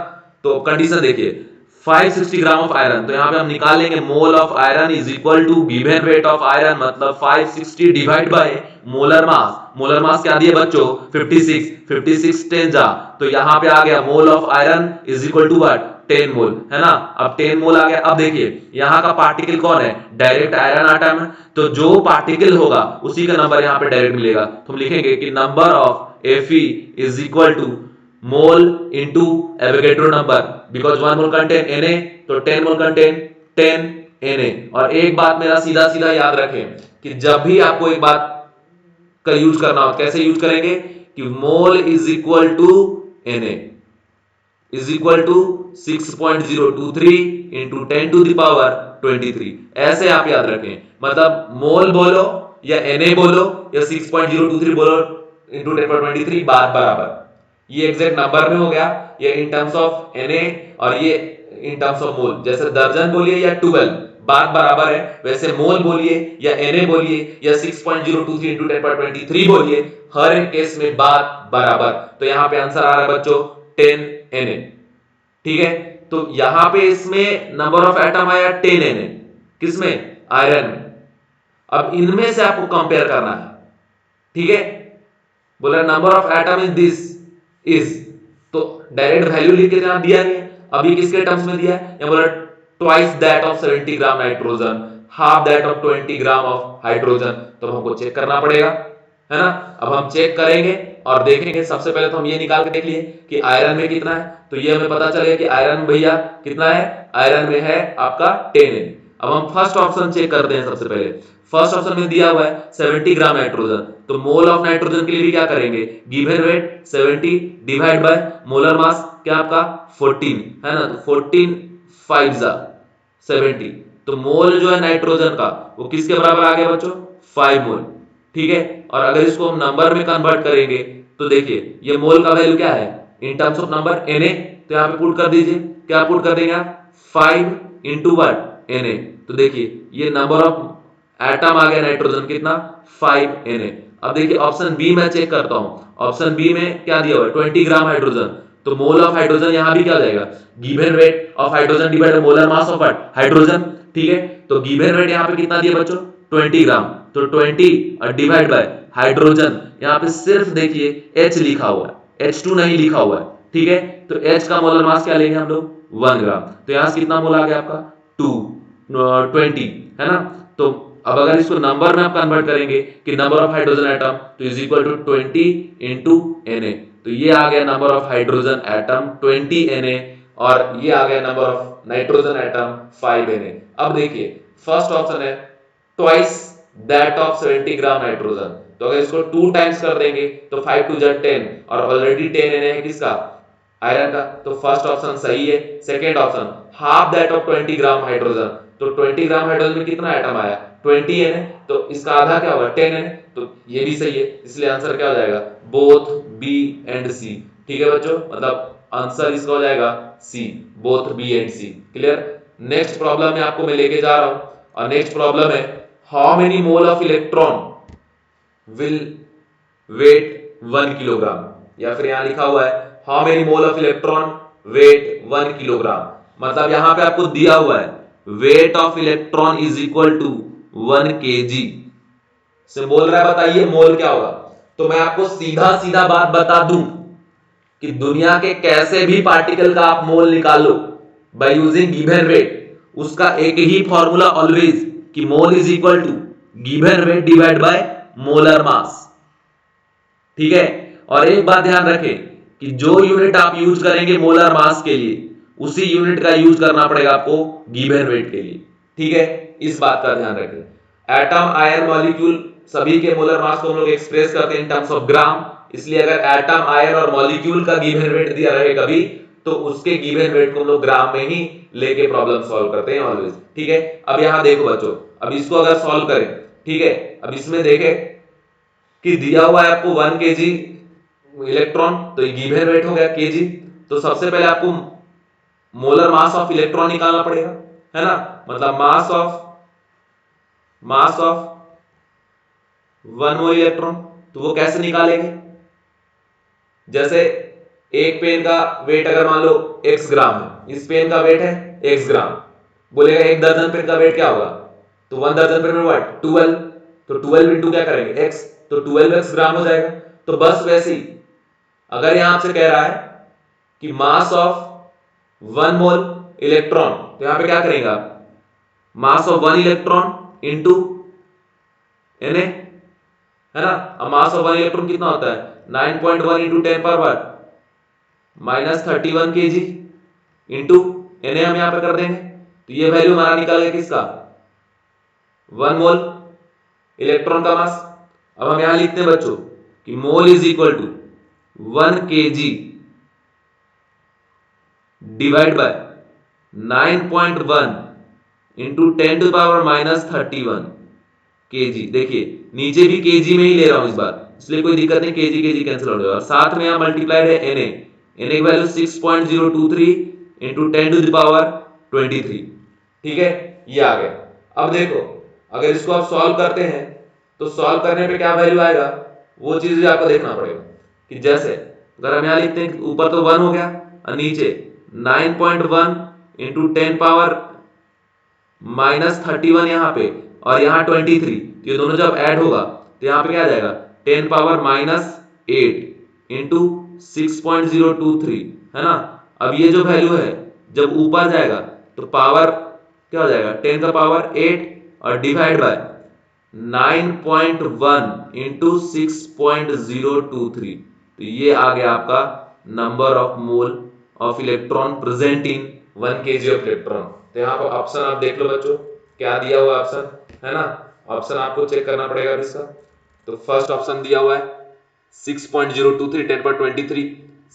तो कंडीशन देखिए 560 ग्राम ऑफ आयरन, तो यहां पे हम निकालेंगे mole of iron is equal to given weight of iron, मतलब 560 divide by molar mass. Molar mass क्या दिए बच्चों? 56 10 जा, तो यहां पे आ गया mole of iron is equal to what? 10 mole, है ना। अब 10 मोल आ गया। अब देखिए यहां का पार्टिकल कौन है? डायरेक्ट आयरन आटम है, तो जो पार्टिकल होगा उसी का नंबर यहां पे डायरेक्ट मिलेगा। तो हम लिखेंगे कि number of Fe is equal to mole into Avogadro number, because 1 mole contain Na, तो 10 मोल कंटेन 10 Na। और एक बात मेरा सीधा सीधा याद रखें कि जब भी आपको एक बात का यूज करना हो, कैसे यूज करेंगे कि mole is equal to Na is equal to 6.023 into 10 to the power 23। ऐसे आप याद रखें, मतलब मोल बोलो या Na बोलो या 6.023 बोलो इंटू 10 पावर 23 बात बराबर। ये एग्जैक्ट नंबर में हो गया, ये इन टर्म्स ऑफ Na और ये इन टर्म्स ऑफ मोल। जैसे दर्जन बोलिए या 12 बात बराबर है, वैसे मोल बोलिए या Na बोलिए या 6.023 इंटू 10 पावर 23 बोलिए, हर एक केस में बात बराबर। तो यहां पे आंसर आ रहा है बच्चों 10 Na। ठीक है, तो यहां पे इसमें नंबर ऑफ एटम आया 10 Na, किसमें? आयरन में। अब इनमें से आपको कंपेयर करना है। ठीक है, बोला number of atom in this is, तो डायरेक्ट वैल्यू लिख के यहां दिया नहीं है। अभी किसके टर्म्स में दिया है? बोला twice that of 70 gram nitrogen, half that of 20 gram of hydrogen. तो हमको चेक करना पड़ेगा, है ना। अब हम चेक करेंगे और देखेंगे। सबसे पहले तो हम ये निकाल के देख लिए कि आयरन में कितना है, तो ये हमें पता चलेगा कि आयरन भैया कितना है? आयरन में है आपका 10 Na। अब हम फर्स्ट ऑप्शन चेक करते हैं। सबसे पहले फर्स्ट ऑप्शन में दिया हुआ है 70 ग्राम नाइट्रोजन, तो मोल ऑफ नाइट्रोजन के लिए भी क्या करेंगे? Given weight 70 divide by molar mass क्या आपका 14, है ना। तो 14 5 जा 70, तो मोल जो है नाइट्रोजन का वो किसके बराबर आ गया बच्चों? 5 मोल। ठीक है, और अगर इसको हम नंबर में कन्वर्ट करेंगे तो देखिए ये मोल का वैल्यू क्या है इन टर्म्स ऑफ नंबर? Na, तो यहां पे पुट कर दीजिए। क्या पुट कर देंगे आप? 5 इंटू व्हाट? Na। तो देखिए ये नंबर ऑफ एटम आ गया नाइट्रोजन कितना? 5 Na। अब देखिए ऑप्शन बी में चेक करता हूं। ऑप्शन बी में क्या दिया हुआ है? 20 ग्राम हाइड्रोजन, तो मोल ऑफ हाइड्रोजन यहां भी क्या हो जाएगा? Given weight of hydrogen divide by molar mass of what? Hydrogen. ठीक है, तो गिवन वेट यहां पे कितना दिया बच्चों? 20 ग्राम, तो 20 और डिवाइड बाय हाइड्रोजन, यहां पे सिर्फ देखिए H लिखा हुआ है, H2 नहीं लिखा हुआ है। ठीक है, तो H का मोलर मास क्या लेंगे हम लोग? 1 ग्राम। तो यहां से कितना मोल आ गया आपका? 20, है ना। तो अब अगर इसको नंबर में आप कन्वर्ट करेंगे कि नंबर ऑफ हाइड्रोजन एटम, तो is equal to 20 into Na। तो ये आ गया number of hydrogen atom 20 Na, और ये आ गया number of nitrogen atom 5 Na। अब देखिए फर्स्ट ऑप्शन है twice that of 70 gram nitrogen, तो अगर इसको 2 टाइम्स कर देंगे तो 5 टू 10, और ऑलरेडी 10 Na है किसका, आयरन का, तो फर्स्ट ऑप्शन सही है। Second option half that of 20 gram hydrogen, तो 20 ग्राम हाइड्रोजन में कितना एटम आया 20 Na, तो इसका आधा क्या होगा 10 Na, तो ये भी सही है, इसलिए आंसर क्या हो जाएगा बोथ बी एंड सी। ठीक है बच्चों, मतलब आंसर इसका हो जाएगा C, both B and C. Clear. Next problem में आपको मैं लेके जा रहा हूं, और नेक्स्ट प्रॉब्लम है how many mole of electron will weigh 1 kilogram, या फिर यहां लिखा हुआ है how many mole of electron weigh 1 kilogram. मतलब यहां पे आपको दिया हुआ है weight of electron is equal to 1 kg से बोल रहा है बताइए मोल क्या होगा। तो मैं आपको सीधा सीधा बात बता दूं कि दुनिया के कैसे भी पार्टिकल का आप मोल निकालो बाय यूजिंग गिवन वेट, उसका एक ही फॉर्मूला ऑलवेज कि mole is equal to given weight divide by molar mass. ठीक है, और एक बात ध्यान रखें कि जो यूनिट आप यूज करेंगे मोलर मास के लिए, उसी यूनिट का यूज करना पड़ेगा आपको गिवन वेट के लिए। ठीक है, इस बात का ध्यान रखें। एटम, आयन, मॉलिक्यूल सभी के मोलर मास को हम लोग एक्सप्रेस करते हैं इन टर्म्स ऑफ ग्राम, इसलिए अगर एटम, आयन और मॉलिक्यूल का गिवन वेट दिया रहे कभी, तो उसके गिवन वेट को हम लोग ग्राम में ही लेके प्रॉब्लम सॉल्व करते हैं ऑलवेज। ठीक है, अब यहां देखो बच्चों, अब इसको अगर सॉल्व करें, ठीक है, अब इसमें देखें कि दिया हुआ है आपको 1 kg इलेक्ट्रॉन, तो ये गिवन वेट हो गया kg। तो सबसे पहले आपको मोलर मास ऑफ इलेक्ट्रॉन निकालना पड़ेगा, है ना, मतलब मास ऑफ 1 मोल इलेक्ट्रॉन। तो वो कैसे निकालेंगे, जैसे एक पेन का वेट अगर मान लो x ग्राम है, इस पेन का वेट है x ग्राम, बोलेगा एक दर्जन पेन का वेट क्या होगा, तो 1 दर्जन पेन में व्हाट 12, तो 12 इंटू क्या करेंगे x, तो 12x ग्राम हो जाएगा। तो बस वैसे ही अगर यहां आपसे कह रहा है कि मास ऑफ 1 मोल इलेक्ट्रॉन, तो यहां पे क्या करेंगे आप, mass of 1 electron into Na, है ना। अब मास ऑफ 1 इलेक्ट्रॉन कितना होता है 9.1 into 10 power minus 31 kg into Na हम यहां पे कर देंगे, तो ये वैल्यू हमारा निकल गया किसका 1 मोल इलेक्ट्रॉन का मास। अब हम यहां लिखते हैं बच्चों कि mole is equal to 1 kg divide by 9.1 into 10 to power minus 31 kg। देखिए नीचे भी kg में ही ले रहा हूं इस बार, इसलिए कोई दिक्कत नहीं, kg kg कैंसिल हो जाएगा, और साथ में यहां मल्टीप्लाइड है Na, Na की value 6.023 into 10 to the power 23। ठीक है, ये आ गया। अब देखो अगर इसको आप सॉल्व करते हैं तो सॉल्व करने पे क्या वैल्यू आएगा, वो चीज भी आपको देखना पड़ेगा कि जैसे अगर हम यहां लिखते हैं ऊपर तो 1 हो गया और नीचे 9.1 इंटू 10 पावर माइनस 31 यहां पे, और यहां 23, ये दोनों जब ऐड होगा तो यहां पे क्या आ जाएगा 10 पावर माइनस 8 इंटू 6.023, है ना। अब ये जो वैल्यू है जब ऊपर जाएगा तो पावर क्या हो जाएगा 10 का पावर 8 और डिवाइड बाय 9.1 इंटू 6.023, तो ये आ गया आपका number of mole of electron present in 1 kg of electron. तो यहाँ पर ऑप्शन आप देख लो बच्चों क्या दिया हुआ ऑप्शन, है ना, ऑप्शन आपको चेक करना पड़ेगा इसका। तो फर्स्ट ऑप्शन दिया हुआ है 6.023 10 पर 23,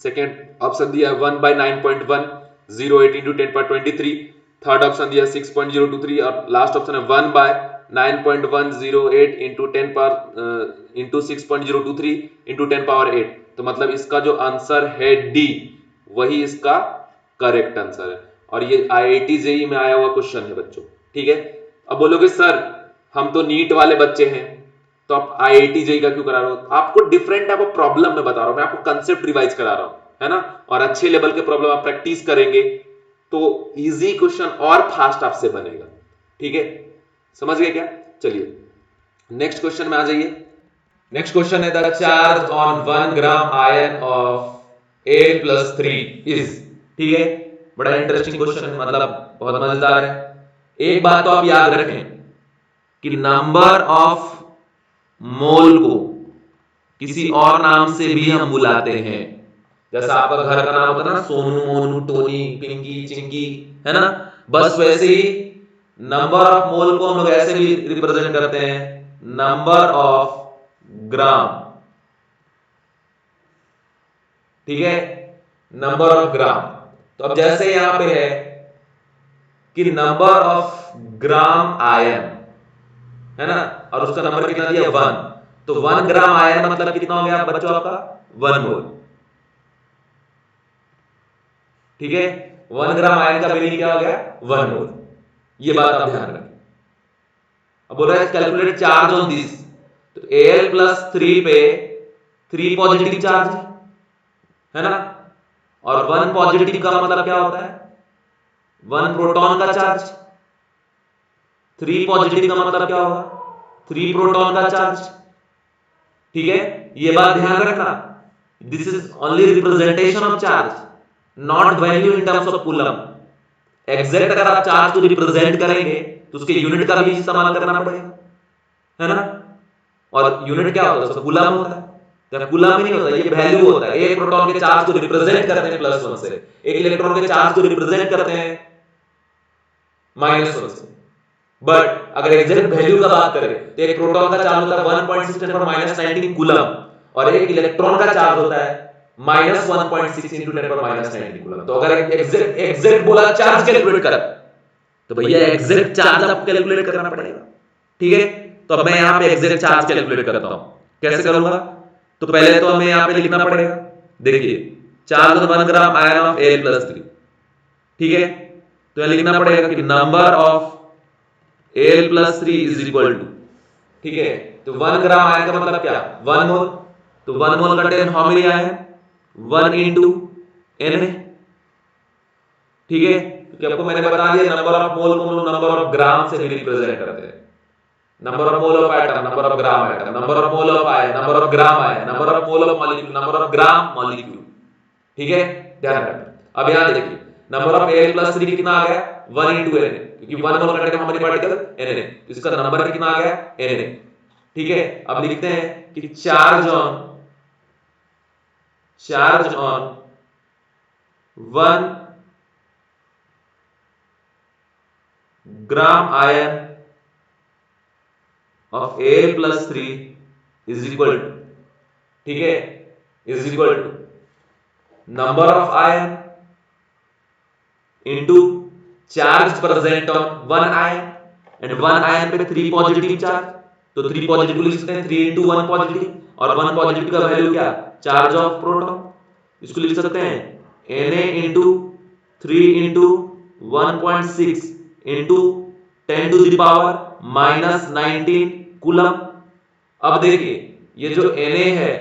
सेकेंड ऑप्शन दिया है 1 बाय 9.1 08 इंटू 10 पर 23, थर्ड ऑप्शन दिया 6.023 और लास्ट ऑप्शन है 1 by 9.108 into 10 power into 6.023 into 10 power 8। तो मतलब इसका जो आंसर है डी, वही इसका करेक्ट आंसर है, और ये IIT JEE में आया हुआ क्वेश्चन है बच्चों। ठीक है, अब बोलोगे सर हम तो नीट वाले बच्चे हैं, तो आप IIT JEE का क्यों करा रहे हो। आपको डिफरेंट टाइप ऑफ प्रॉब्लम में बता रहा हूं, मैं आपको कंसेप्ट रिवाइज करा रहा हूं, है ना, और अच्छे लेवल के प्रॉब्लम आप प्रैक्टिस करेंगे तो इजी क्वेश्चन और फास्ट आपसे बनेगा। ठीक है, समझ गए क्या। चलिए नेक्स्ट क्वेश्चन में आ जाइए। नेक्स्ट क्वेश्चन है the charge on 1 gram ion of Al+3 is. ठीक है, बड़ा इंटरेस्टिंग क्वेश्चन है, मतलब बहुत मजेदार है। एक बात तो आप याद रखें कि नंबर ऑफ मोल को किसी और नाम से भी हम बुलाते हैं। जैसा आपका घर का नाम होता है ना, सोनू, मोनू, टोनी, पिंकी, चिंकी, है ना, बस वैसे ही नंबर ऑफ मोल को हम लोग ऐसे भी रिप्रेजेंट करते हैं, नंबर ऑफ ग्राम। ठीक है, नंबर ऑफ ग्राम। तो अब जैसे यहां पे है कि नंबर ऑफ ग्राम आयन, है ना, और उसका नंबर कितना दिया 1, तो 1 ग्राम आयन मतलब कितना हो गया बच्चों आपका 1 मोल। ठीक है, 1 ग्राम आयन का मीनिंग क्या हो गया 1 मोल। ये बात आप ध्यान रखें। अब बोल रहा है कैलकुलेट चार्ज ऑन दिस, तो Al+3 पे 3 पॉजिटिव चार्ज है ना, और 1 पॉजिटिव का मतलब क्या होता है 1 प्रोटॉन का चार्ज, 3 पॉजिटिव का मतलब क्या होगा 3 प्रोटॉन का चार्ज। ठीक है, ये बात ध्यान रखना, this is only representation of charge, not value in terms of coulomb. Exact अगर आप चार्ज को रिप्रेजेंट करेंगे तो उसके यूनिट का भी इस्तेमाल करना पड़ेगा, है ना, और यूनिट क्या होता है उसका कूलम होता है। तो कूलम ही नहीं होता, ये वैल्यू होता है। एक प्रोटॉन के चार्ज को रिप्रेजेंट करते हैं +1 से, एक इलेक्ट्रॉन के चार्ज को रिप्रेजेंट करते हैं -1 से। बट अगर एग्जैक्ट वैल्यू का बात करें तो एक प्रोटॉन का चार्ज होता है 1.6 × -19 कूलम, और एक इलेक्ट्रॉन का चार्ज होता है -1.6 × 10⁻⁹ कूलम। तो अगर एग्जैक्ट बोला चार्ज कैलकुलेट कर, तो भैया एग्जैक्ट चार्ज आपको कैलकुलेट करना पड़ेगा। ठीक है, तो अब मैं यहां पे एग्जैक्ट चार्ज कैलकुलेट करता हूं, कैसे करूंगा, तो पहले तो हमें यहां पे लिखना पड़ेगा, देखिए charge on 1 gram ion of Al+3। ठीक है, तो यहां लिखना पड़ेगा कि number of Al+3 is equal to, ठीक है, तो 1 ग्राम आयन का मतलब क्या 1 मोल, तो 1 mole contain how many ion 1 into Na। ठीक है, क्योंकि आपको मैंने बता दिया नंबर ऑफ मोल को हम लोग नंबर ऑफ ग्राम से भी रिप्रेजेंट करते हैं। Number of mole of atom, number of gram atom, number of mole of ion, number of gram ion, number of mole of molecule, number of gram molecule. ठीक है, ध्यान रखना। अब यहां देखिए नंबर ऑफ Al+3 कितना आ गया 1 into Na, क्योंकि 1 mole contain how many particle Na, तो इसका नंबर कितना आ गया Na। ठीक है, अब लिखते हैं कि charge on 1 gram ion of Al+3 is equal to, ठीक है, is equal to number of ion into charge present on 1 ion, and 1 ion पे 3 पॉजिटिव चार्ज, तो 3 पॉजिटिव लिख सकते हैं 3 into 1 पॉजिटिव, और 1 पॉजिटिव का वैल्यू क्या चार्ज ऑफ प्रोटॉन, इसको लिख सकते हैं Na into 3 into 1.6 into 10 to the power -19 coulomb. अब देखिए ये जो Na है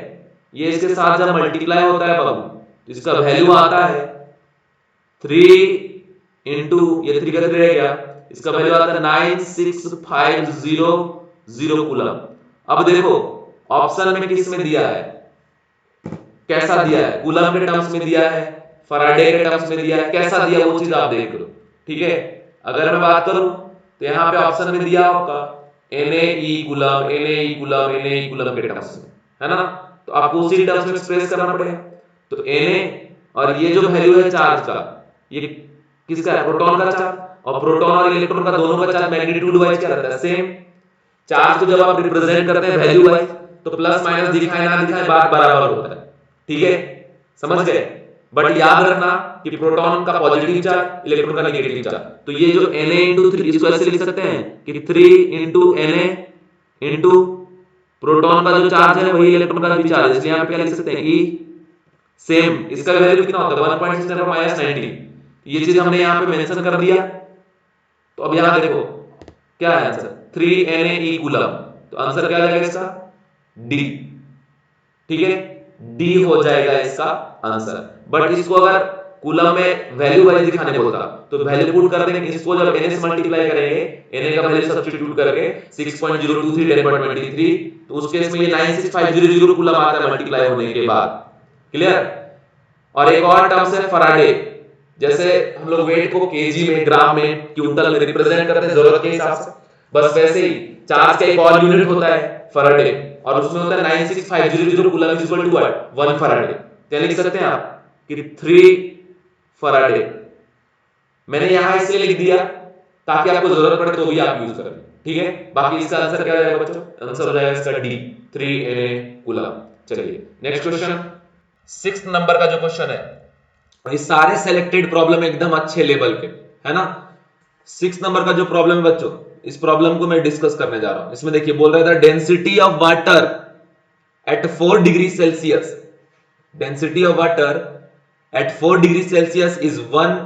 ये इसके साथ जब मल्टीप्लाई होता है बाबू, तो इसका वैल्यू आता है 3 into ये 3 का 3 रह गया, इसका वैल्यू आता है 96500 कूलम। अब देखो ऑप्शन में किस में दिया है, कैसा दिया है, कूलम के टर्म्स में दिया है, फैराडे के टर्म्स में दिया है, कैसा दिया वो चीज आप देख लो। ठीक है, अगर मैं बात करूं तो यहाँ पे ऑप्शन में दिया होगा Na coulomb, Na coulomb, Na coulomb के टर्म्स में, है ना, तो आपको उसी टर्म्स में एक्सप्रेस करना पड़ेगा। तो Na और ये जो वैल्यू है चार्ज का, ये किसका है प्रोटॉन का चार्ज, और प्रोटॉन और इलेक्ट्रॉन का दोनों का चार्ज मैग्नीट्यूड वाइज क्या रहता है सेम। चार्ज को जब आप रिप्रेजेंट करते हैं वैल्यू वाइज तो प्लस माइनस दिखाए ना दिखाए बात बराबर होता है। ठीक है, समझ गए, बट याद रखना कि प्रोटॉन का पॉजिटिव चार्ज, इलेक्ट्रॉन का नेगेटिव चार्ज, तो ये जो Na into 3 इसको ऐसे लिख सकते हैं कि 3 into Na into प्रोटॉन का जो चार्ज है वही इलेक्ट्रॉन का भी चार्ज है, इसलिए यहां पे क्या लिख सकते हैं E सेम, इसका वैल्यू कितना होता है 1.6 × -19, ये चीज हमने यहां पे मेंशन कर दिया। तो अब यहां देखो क्या है आंसर 3 Na कूलम, तो आंसर क्या जाएगा इसका डी। ठीक है, डी हो जाएगा इसका आंसर। बट इसको अगर कूलम में वैल्यू वाइज दिखाने बोलता तो वैल्यू पुट कर देंगे, इसको जब Na से मल्टीप्लाई करेंगे, Na का वैल्यू सब्स्टिट्यूट करके 6.023 10/23, तो उस केस में ये 96500 कूलम आता है मल्टीप्लाई होने के बाद। क्लियर। और एक और टर्म्स है फैराडे, जैसे हम लोग वेट को केजी में, ग्राम में, क्विंटल में रिप्रेजेंट करते हैं जरूरत के हिसाब से, बस वैसे ही चार्ज का एक और यूनिट होता है फैराडे, और उसमें होता है 96500 coulomb is equal to what 1 faraday. तो लिख सकते हैं आप कि 3 फैराडे। मैंने यहां इसलिए लिख दिया ताकि आपको जरूरत पड़े तो भी आप यूज करें, ठीक है। बाकी इसका आंसर क्या हो जाएगा बच्चों? आंसर हो जाएगा इसका डी, 3 Na कूलम। चलिए नेक्स्ट क्वेश्चन, 6 नंबर का जो क्वेश्चन है, ये सारे सेलेक्टेड प्रॉब्लम एकदम अच्छे लेवल के है ना। 6 नंबर का जो प्रॉब्लम है बच्चों, इस प्रॉब्लम को मैं डिस्कस करने जा रहा हूं। इसमें देखिए बोल रहा था density of water at 4 degree Celsius, density of water at 4 degree Celsius is 1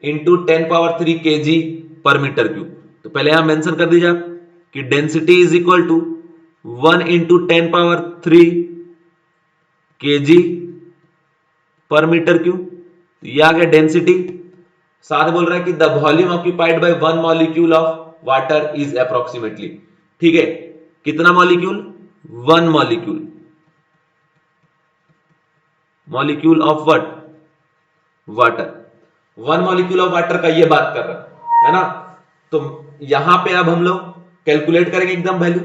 into 10⁻³ kg per metre cube. तो पहले यहां मेंशन कर दीजिए आप कि density is equal to 1 into 10⁻³ kg per metre cube. ये आ गया डेंसिटी। साथ बोल रहा है कि the volume occupied by 1 molecule of water is approximately, ठीक है। कितना molecule? 1 molecule, molecule of what? Water. 1 molecule of water का ये बात कर रहा है ना। तो यहां पे अब हम लोग कैलकुलेट करेंगे एकदम वैल्यू,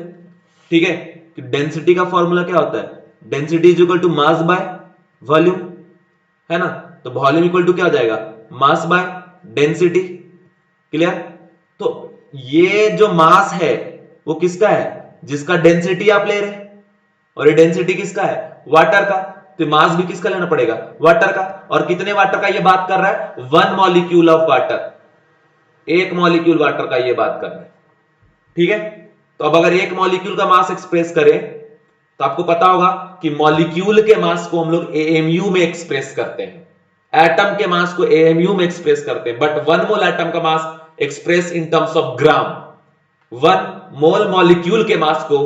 ठीक है। कि डेंसिटी का फॉर्मूला क्या होता है? Density is equal to mass by volume, है ना। तो वॉल्यूम इक्वल टू क्या हो जाएगा? Mass by density. क्लियर? तो ये जो मास है वो किसका है? जिसका डेंसिटी आप ले रहे हैं, और ये डेंसिटी किसका है? वाटर का। तो मास भी किसका लेना पड़ेगा? वाटर का। और कितने वाटर का ये बात कर रहा है? 1 molecule of water, 1 molecule water का ये बात कर रहा है, ठीक है। तो अब अगर 1 मॉलिक्यूल का मास एक्सप्रेस करें तो आपको पता होगा कि मॉलिक्यूल के मास को हम लोग एएमयू में एक्सप्रेस करते हैं, एटम के मास को एएमयू में एक्सप्रेस करते हैं, बट 1 मोल एटम का mass express in terms of gram. 1 mole molecule के मास को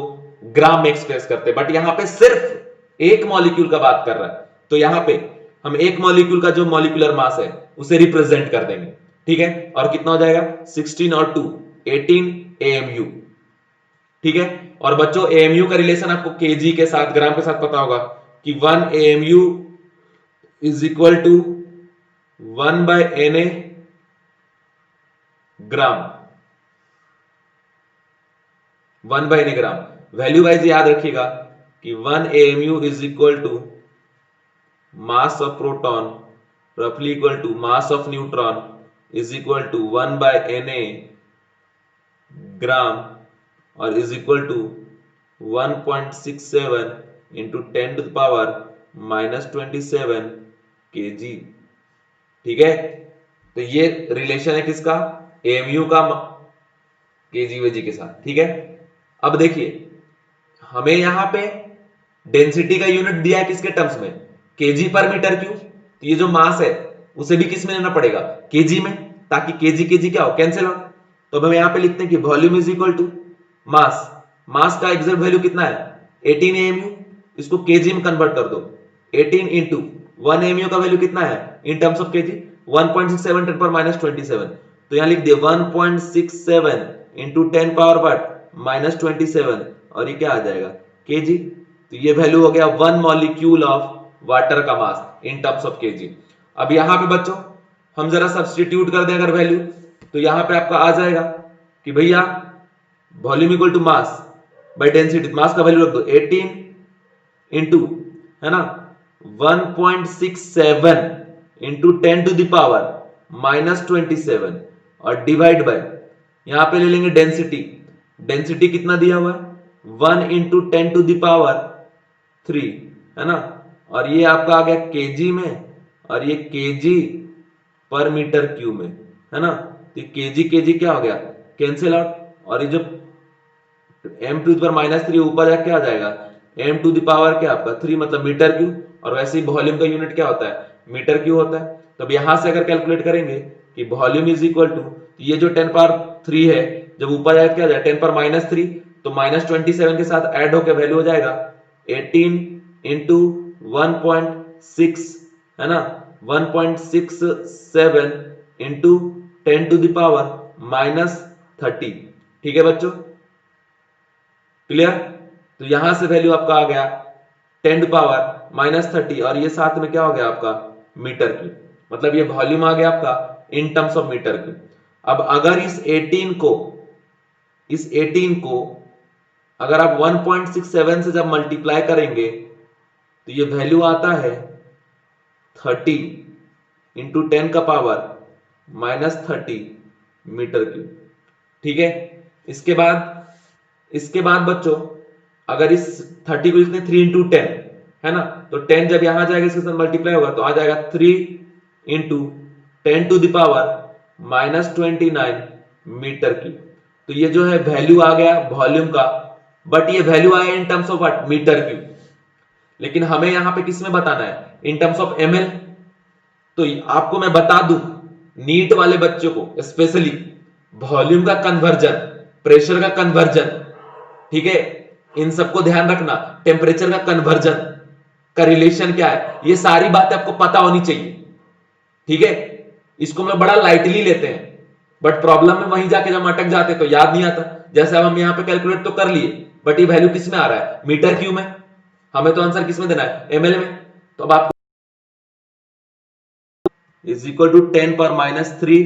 ग्राम में एक्सप्रेस करते हैं, बट यहां पे सिर्फ 1 मॉलिक्यूल का बात कर रहा है। तो यहां पे हम 1 मॉलिक्यूल का जो मॉलिक्यूलर मास है उसे रिप्रेजेंट कर देंगे, ठीक है। और कितना हो जाएगा? 16 और 2 18 एएमयू, ठीक है। और बच्चों एएमयू का रिलेशन आपको केजी के साथ, ग्राम के साथ पता होगा कि 1 AMU is equal to 1 by Na gram, 1 by Na gram. Value wise याद रखिएगा कि 1 AMU is equal to mass of proton रफली equal to mass of neutron is equal to 1 by Na gram, और is equal to 1.67 into 10⁻⁻27 kg, ठीक है। तो ये relation है किसका? एएमयू का केजी वेजी के साथ, ठीक है। अब देखिए हमें यहां पे डेंसिटी का यूनिट दिया है किसके टर्म्स में? केजी पर मीटर क्यूब। तो ये जो मास है उसे भी किस में लेना पड़ेगा? केजी में, ताकि केजी केजी क्या हो? कैंसिल हो। तो अब हम यहां पे लिखते हैं कि volume is equal to mass, mass का एग्जैक्ट वैल्यू कितना है? 18 एएमयू। इसको केजी में कन्वर्ट कर दो, 18 इंटू 1 एएमयू का वैल्यू कितना है इन टर्म्स ऑफ केजी? 1.67 10⁻⁻27। तो यहां लिख दिए 1.67 इंटू 10⁻⁻27, और ये क्या आ जाएगा? केजी। तो ये वैल्यू हो गया 1 मॉलिक्यूल ऑफ वाटर का मास इन टर्म्स ऑफ केजी। अब यहां पे बच्चों हम जरा सब्स्टिट्यूट कर दें अगर वैल्यू, तो यहां पे आपका आ जाएगा कि भैया volume equal to mass by density. Mass का वैल्यू रख दो 18 इंटू, है ना, 1.67 इंटू 10⁻⁻27 और डिवाइड बाय, यहां पे ले लेंगे डेंसिटी। डेंसिटी कितना दिया हुआ है? 1 इंटू 10⁻³ है ना। और ये आपका आ गया केजी में, और ये केजी पर मीटर क्यूब में, है ना। तो केजी केजी क्या हो गया? Cancel out. और ये जो m⁻³ ऊपर जाके क्या आ जाएगा? m⁻³ क्या आपका 3, मतलब मीटर क्यूब। और वैसे ही वॉल्यूम का यूनिट क्या होता है? मीटर क्यूब होता है। तब यहां से अगर कैलकुलेट करेंगे कि वॉल्यूम इज इक्वल टू, ये जो 10⁻³ है जब ऊपर जाए क्या जाए? 10⁻³ तो -27 के साथ ऐड होकर वैल्यू हो जाएगा 18 इंटू 1.6, है ना, 1.67 इंटू 10⁻⁻30, ठीक है बच्चों। क्लियर? तो यहां से वैल्यू आपका आ गया 10⁻⁻30, और ये साथ में क्या हो गया आपका? Metre cube. मतलब ये वॉल्यूम आ गया आपका in terms of metre cube. अब अगर इस 18 को इस 18 को अगर आप 1.67 से जब मल्टीप्लाई करेंगे तो ये वैल्यू आता है 30 इंटू 10 का पावर -30 मीटर क्यूब। ठीक है, इसके बाद बच्चों अगर इस 30 को लिखते 3 इंटू 10 है ना, तो 10 जब यहां जाएगा इसके साथ मल्टीप्लाई होगा तो आ जाएगा 3 into 10 to the power -29 metre cube. तो ये जो है वैल्यू आ गया वॉल्यूम का, बट ये वैल्यू आया in terms of what, metre cube. लेकिन हमें यहां पे किस में बताना है, इन टर्म्स ऑफ एमएल। तो आपको मैं बता दूं, नीट वाले बच्चों को स्पेशली वॉल्यूम का कन्वर्जन, प्रेशर का कन्वर्जन, ठीक है, इन सबको ध्यान रखना, टेम्परेचर का कन्वर्जन का रिलेशन क्या है, ये सारी बातें आपको पता होनी चाहिए। ठीक है, इसको हम लोग बड़ा लाइटली लेते हैं, बट प्रॉब्लम में वहीं जाके जब अटक जाते तो याद नहीं आता। जैसे अब हम यहां पे कैलकुलेट तो कर लिए, बट ये वैल्यू किस में आ रहा है, मीटर क्यूब में। हमें तो आंसर किस में देना है, एमएल में। तो अब आपको इज इक्वल टू 10 पर -3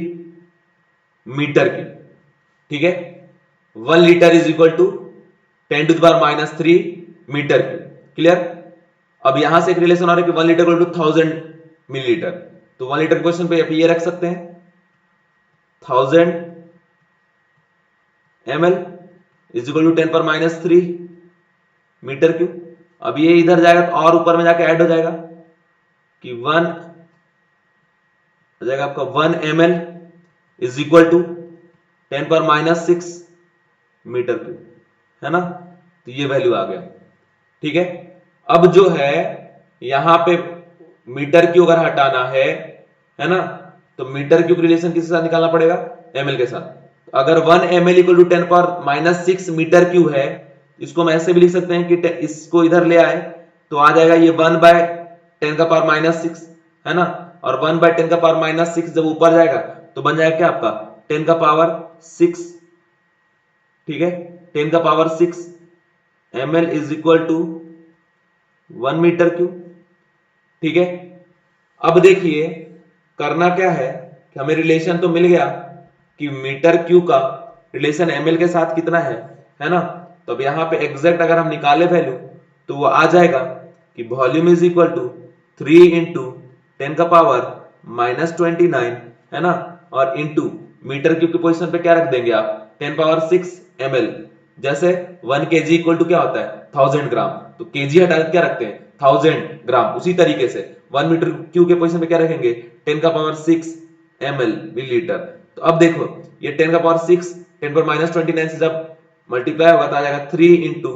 मीटर क्यूब। ठीक है, 1 litre is equal to 10 to the power -3 metre cube. Clear. अब यहां से एक रिलेशन आ रहा है कि 1 लीटर इक्वल टू 1000 मिलीलीटर। तो 1 लीटर क्वेश्चन पे ये रख सकते हैं 1000 ml इज इक्वल टू 10 पर -3 मीटर क्यूब। अब ये इधर जाएगा तो और ऊपर में जाके ऐड हो जाएगा कि 1 हो जाएगा आपका 1 ml इज इक्वल टू 10 पर -6 मीटर क्यूब, है ना। तो ये वैल्यू आ गया। ठीक है, अब जो है यहां पे मीटर क्यूब अगर हटाना है ना, तो मीटर क्यूब रिलेशन किसके साथ निकालना पड़ेगा, ml के साथ। अगर 1 ml इक्वल टू 10 पर -6 मीटर क्यूब है, इसको हम ऐसे भी लिख सकते हैं कि इसको इधर ले आए तो आ जाएगा ये 1/10 का पावर -6, है ना। और 1/10 का पावर -6 जब ऊपर जाएगा तो बन जाएगा क्या आपका 10 का पावर 6। ठीक है, 10 का power 6 ml is equal to 1 metre cube. ठीक है, अब देखिए करना क्या है कि हमें रिलेशन तो मिल गया कि मीटर क्यूब का रिलेशन ml के साथ कितना है ना। तो अब यहां पे एग्जैक्ट अगर हम निकाले वैल्यू तो वो आ जाएगा कि volume is equal to 3 into 10 का पावर -29, है ना, और इंटू मीटर क्यूब की पोजीशन पे क्या रख देंगे आप 10 पावर 6 ml। जैसे 1 kg इक्वल टू क्या होता है 1000 ग्राम, तो kg हटा क्या रखते हैं 1000 ग्राम। उसी तरीके से 1 मीटर क्यूब के पोजीशन पे क्या रखेंगे 10 का पावर 6 ml मिलीलीटर। तो अब देखो ये 10 का पावर 6 10 पर -29 से जब मल्टीप्लाई होगा तो आ जाएगा 3 इंटू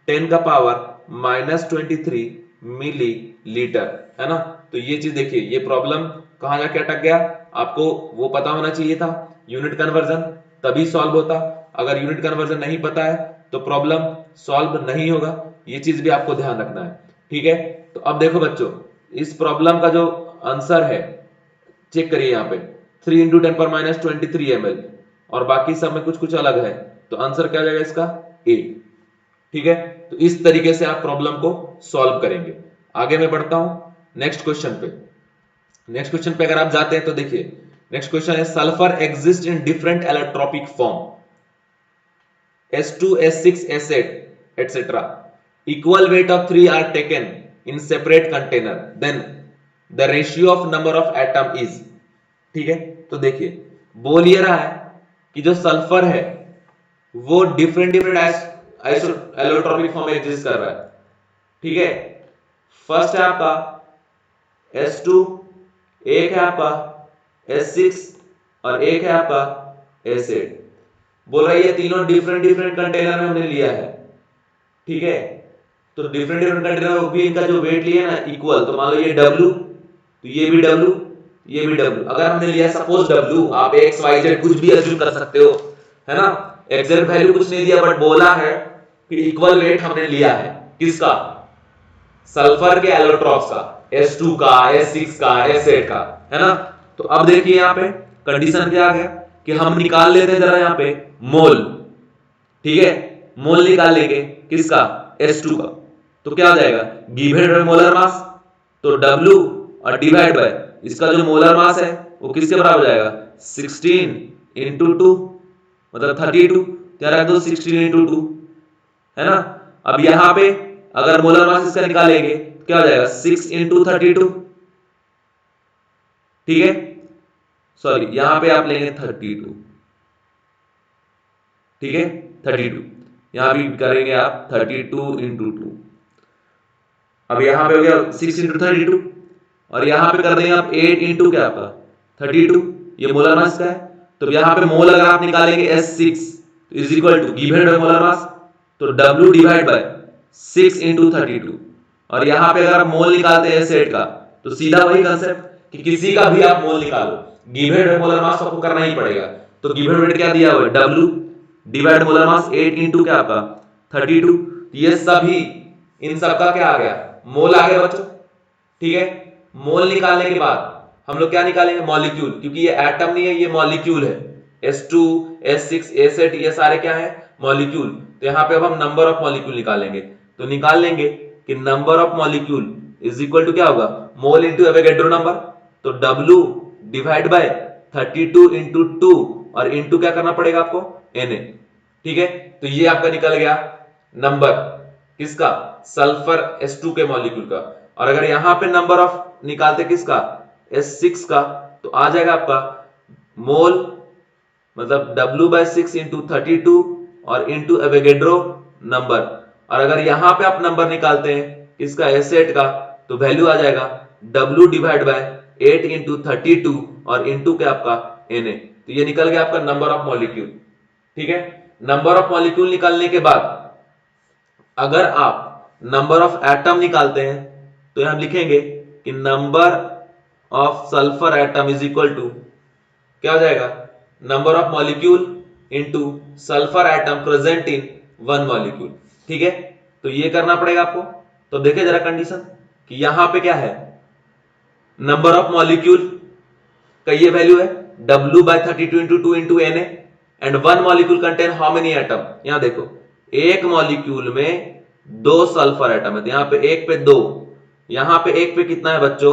10 का पावर -23 मिलीलीटर, है ना। तो ये चीज देखिए, ये प्रॉब्लम कहां जाके अटक गया, आपको वो पता होना चाहिए था यूनिट कन्वर्जन, तभी सॉल्व होता। अगर यूनिट कन्वर्जन नहीं पता है तो प्रॉब्लम सॉल्व नहीं होगा, ये चीज भी आपको ध्यान रखना है। ठीक है, तो अब देखो बच्चों इस प्रॉब्लम का जो आंसर है चेक करिए यहाँ पे 3 इंटू 10 पर -23 ml, और बाकी सब में कुछ कुछ अलग है, तो आंसर क्या जाएगा इसका ए। ठीक है, तो इस तरीके से आप प्रॉब्लम को सॉल्व करेंगे। आगे मैं बढ़ता हूं नेक्स्ट क्वेश्चन पे। नेक्स्ट क्वेश्चन पे अगर आप जाते हैं तो देखिए नेक्स्ट क्वेश्चन है sulphur exist in different allotropic form S2 S6 S8 etc. equal weight of 3 are taken in separate container, then the ratio of number of atom is। ठीक है, तो देखिए बोल ये रहा है कि जो सल्फर है वो डिफरेंट एलोट्रोपिक फॉर्म में एग्जिस्ट कर रहा है। ठीक है, फर्स्ट है आपका S2, एक है आपका S6 और एक है आपका S8। बोल रहा है ये तीनों डिफरेंट कंटेनर में हमने लिया है। ठीक है, तो डिफरेंट कंटेनर भी इनका जो वेट लिया ना इक्वल, तो मान लो ये W तो ये भी W ये भी W। अगर हमने लिया सपोज W, आप x y z कुछ भी अज्यूम कर सकते हो, है ना, एग्जैक्ट वैल्यू कुछ नहीं दिया बट बोला है कि इक्वल वेट हमने लिया है किसका, सल्फर के एलोट्रॉप्स का, S2 का S6 का S8 का, है ना। तो अब देखिए यहाँ पे कंडीशन क्या आ गया कि हम निकाल लेते हैं जरा यहाँ पे मोल। ठीक है, मोल निकाल लेंगे किसका S2 का, तो क्या आ जाएगा गिवन बाय मोलर मास, तो W और डिवाइड बाय इसका जो मोलर मास है वो किसके बराबर हो जाएगा 16 इंटू 2 मतलब 32। तो यहाँ रख दो 16 इंटू 2, है ना। अब यहाँ पे अगर मोलर मास इसका निकालेंगे तो क्या हो जाएगा 6 इंटू 32, ठीक है। सॉरी यहां पे आप लेंगे 32, ठीक है 32, यहां भी करेंगे आप 32 इंटू 2। अब यहां पे हो गया 6 इंटू 32 और यहां पे कर देंगे आप 8 इंटू क्या आपका 32, ये मोलर मास का है। तो यहां पे मोल अगर आप निकालेंगे S6 is equal to given by molar mass, तो W डिवाइड बाय 6 इंटू 32। और यहां पे अगर आप मोल निकालते हैं S8 का तो सीधा वही कंसेप्ट कि किसी का भी आप मोल निकालो, गिवन बाय मोलर मास आपको करना ही पड़ेगा। तो गिवन वेट क्या दिया हुआ है W डिवाइड मोलर मास 8 इंटू क्या आपका 32। ये सभी इन सबका क्या आ गया मोल आ गया बच्चों, ठीक है। मोल निकालने के बाद हम लोग क्या निकालेंगे मॉलिक्यूल, क्योंकि ये एटम नहीं है ये मॉलिक्यूल है। S2 S6 S8 ये सारे क्या है मॉलिक्यूल। तो यहाँ पे अब हम नंबर ऑफ मॉलिक्यूल निकालेंगे, तो निकाल लेंगे कि number of molecule is equal to क्या होगा मोल इंटू एवोगैड्रो नंबर। तो W डिवाइड बाय 32 इंटू 2 और इंटू क्या करना पड़ेगा आपको Na, ठीक है। तो ये आपका निकल गया नंबर किसका सल्फर S2 के मॉलिक्यूल का। और अगर यहां पे नंबर ऑफ निकालते किसका S6 का तो आ जाएगा आपका मोल मतलब W बाय 6 इंटू 32 और इंटू एवोगैड्रो नंबर। और अगर यहां पे आप नंबर निकालते हैं इसका S8 का तो वैल्यू आ जाएगा W डिवाइड बाय 8 इंटू 32 और इंटू क्या आपका Na। तो ये निकल गया आपका नंबर ऑफ मॉलिक्यूल, ठीक है। नंबर ऑफ मॉलिक्यूल निकालने के बाद अगर आप नंबर ऑफ एटम निकालते हैं तो यहां लिखेंगे कि number of sulphur atom is equal to क्या हो जाएगा number of molecule into sulphur atom present in one molecule, ठीक है। तो ये करना पड़ेगा आपको। तो देखिए जरा कंडीशन कि यहां पे क्या है नंबर ऑफ मॉलिक्यूल का ये वैल्यू है W by 32 into 2 into Na and one molecule contain how many atom. यहां देखो एक मॉलिक्यूल में 2 सल्फर एटम है, तो यहां पे एक पे 2, यहां पे एक पे कितना है बच्चों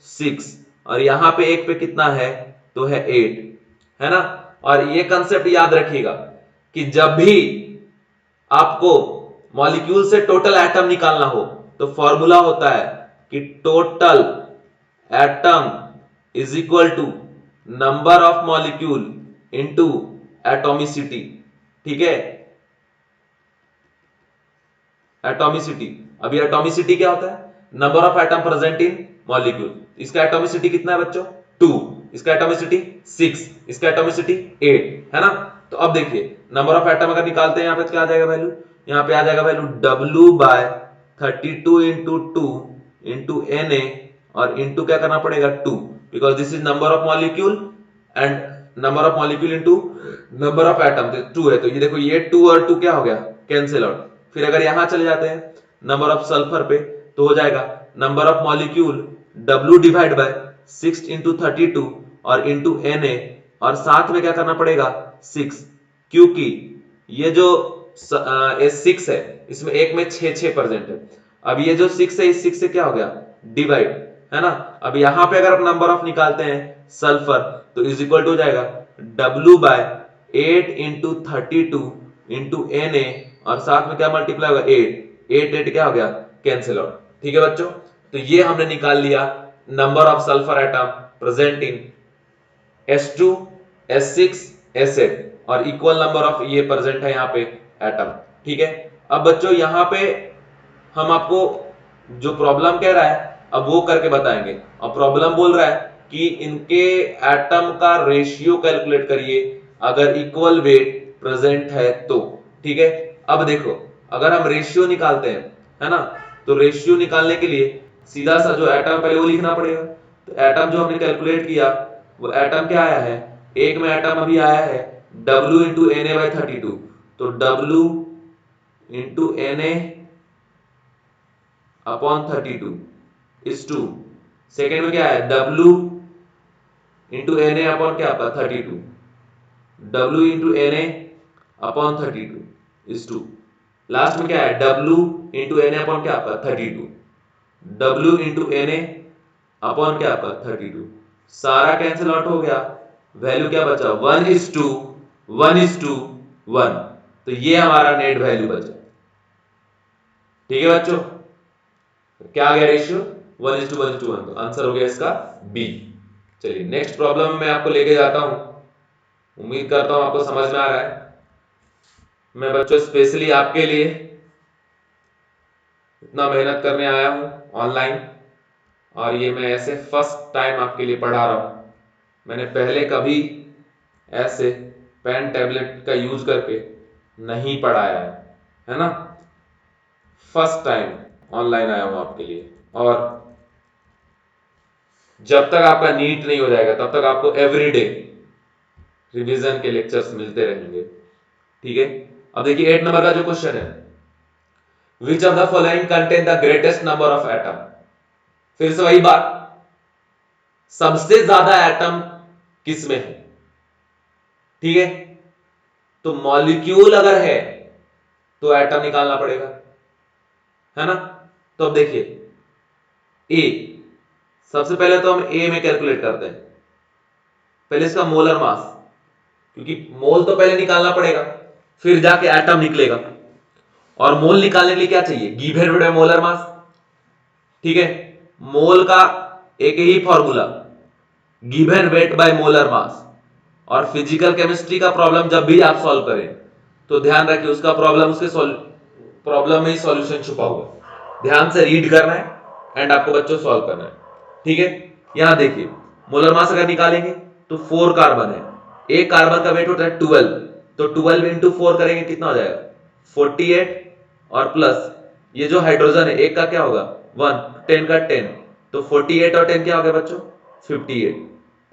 6 और यहां पे एक पे कितना है तो है 8, है ना। और ये कंसेप्ट याद रखिएगा कि जब भी आपको मॉलिक्यूल से टोटल एटम निकालना हो तो फॉर्मूला होता है कि total atom is equal to number of molecule into atomicity, ठीक है एटॉमिसिटी। अभी एटॉमिसिटी क्या होता है number of atom present in molecule. इसका एटॉमिसिटी कितना है बच्चों 2, इसका एटॉमिसिटी 6, इसका एटॉमिसिटी 8, है ना। तो अब देखिए नंबर ऑफ एटम अगर निकालते हैं यहां पे क्या आ जाएगा वैल्यू, यहां पे आ जाएगा value W by 32 into 2 into Na और इंटू क्या करना पड़ेगा 2 because this is number of molecule and number of molecule into number of atom 2 है। तो ये देखो ये 2 और 2 क्या हो गया कैंसिल आउट। फिर अगर यहां चले जाते हैं नंबर ऑफ सल्फर पे तो हो जाएगा number of molecule W divide bye 6 into 32 और इंटू Na और साथ में क्या करना पड़ेगा 6, क्योंकि ये जो S6 है इसमें एक में 6% है। अब ये जो 6 है इस 6 से क्या हो गया डिवाइड, है ना। अब यहां पे अगर आप नंबर ऑफ निकालते हैं सल्फर तो इज इक्वल टू हो जाएगा W by 8 into 32 into Na और साथ में क्या मल्टीप्लाई होगा 8 क्या हो गया कैंसिल आउट, ठीक है बच्चों। तो ये हमने निकाल लिया number of sulphur atom present in S2 S6 S8 और इक्वल नंबर ऑफ ये प्रेजेंट है यहाँ पे एटम, ठीक है। अब बच्चों यहाँ पे हम आपको जो प्रॉब्लम कह रहा है अब वो करके बताएंगे। और प्रॉब्लम बोल रहा है कि इनके एटम का रेशियो कैलकुलेट करिए अगर इक्वल वेट प्रेजेंट है तो, ठीक है। अब देखो अगर हम रेशियो निकालते हैं है ना तो रेशियो निकालने के लिए सीधा सा जो एटम पहले वो लिखना पड़ेगा। तो एटम जो हमने कैलकुलेट किया वो एटम क्या आया है एक में एटम अभी आया है W इंटू Na बाई 32, तो W into Na upon 32 is to second में क्या है W इंटू Na अपॉन क्या आपका 32, W into Na upon 32 is to last में क्या है W इंटू Na अपॉन क्या आपका 32, W इंटू Na अपॉन क्या आपका 32, सारा कैंसिल आउट हो गया, वैल्यू क्या बचा 1:1:1, तो ये हमारा नेट वैल्यू बचा। ठीक है बच्चों, क्या आ गया रेशियो 1:1:1, तो आंसर हो गया इसका बी। चलिए नेक्स्ट प्रॉब्लम मैं आपको लेके जाता हूं, उम्मीद करता हूं आपको समझ में आ रहा है। मैं बच्चों स्पेशली आपके लिए इतना मेहनत करने आया हूं ऑनलाइन, और ये मैं ऐसे फर्स्ट टाइम आपके लिए पढ़ा रहा हूं। मैंने पहले कभी ऐसे पेन टैबलेट का यूज करके नहीं पढ़ाया है ना। फर्स्ट टाइम ऑनलाइन आया हूं आपके लिए, और जब तक आपका नीट नहीं हो जाएगा तब तक आपको एवरीडे रिवीजन के लेक्चर्स मिलते रहेंगे। ठीक है, अब देखिए 8 नंबर का जो क्वेश्चन है, which of the following contain the greatest number of atom. फिर से वही बात, सबसे ज्यादा एटम किसमें है। ठीक है, तो मॉलिक्यूल अगर है तो एटम निकालना पड़ेगा, है ना। तो अब देखिए ए, सबसे पहले तो हम ए में कैलकुलेट करते हैं, पहले इसका मोलर मास, क्योंकि मोल तो पहले निकालना पड़ेगा फिर जाके एटम निकलेगा। और मोल निकालने के लिए क्या चाहिए, गिवन बाय मोलर मास। ठीक है, मोल का एक ही formula, given weight by molar mass. और फिजिकल केमिस्ट्री का प्रॉब्लम जब भी आप सॉल्व करें तो ध्यान रखिए उसका प्रॉब्लम उसके प्रॉब्लम में ही सॉल्यूशन छुपा हुआ है। ध्यान से रीड करना है एंड आपको बच्चों सॉल्व करना है। ठीक है, यहां देखिए मोलर मास अगर निकालेंगे तो 4 कार्बन है, एक कार्बन का वेट होता है 12, तो 12 इंटू 4 करेंगे कितना हो जाएगा 48, और प्लस ये जो हाइड्रोजन है एक का क्या होगा 1, 10 का 10, तो 48 और 10 क्या हो गया बच्चों 58।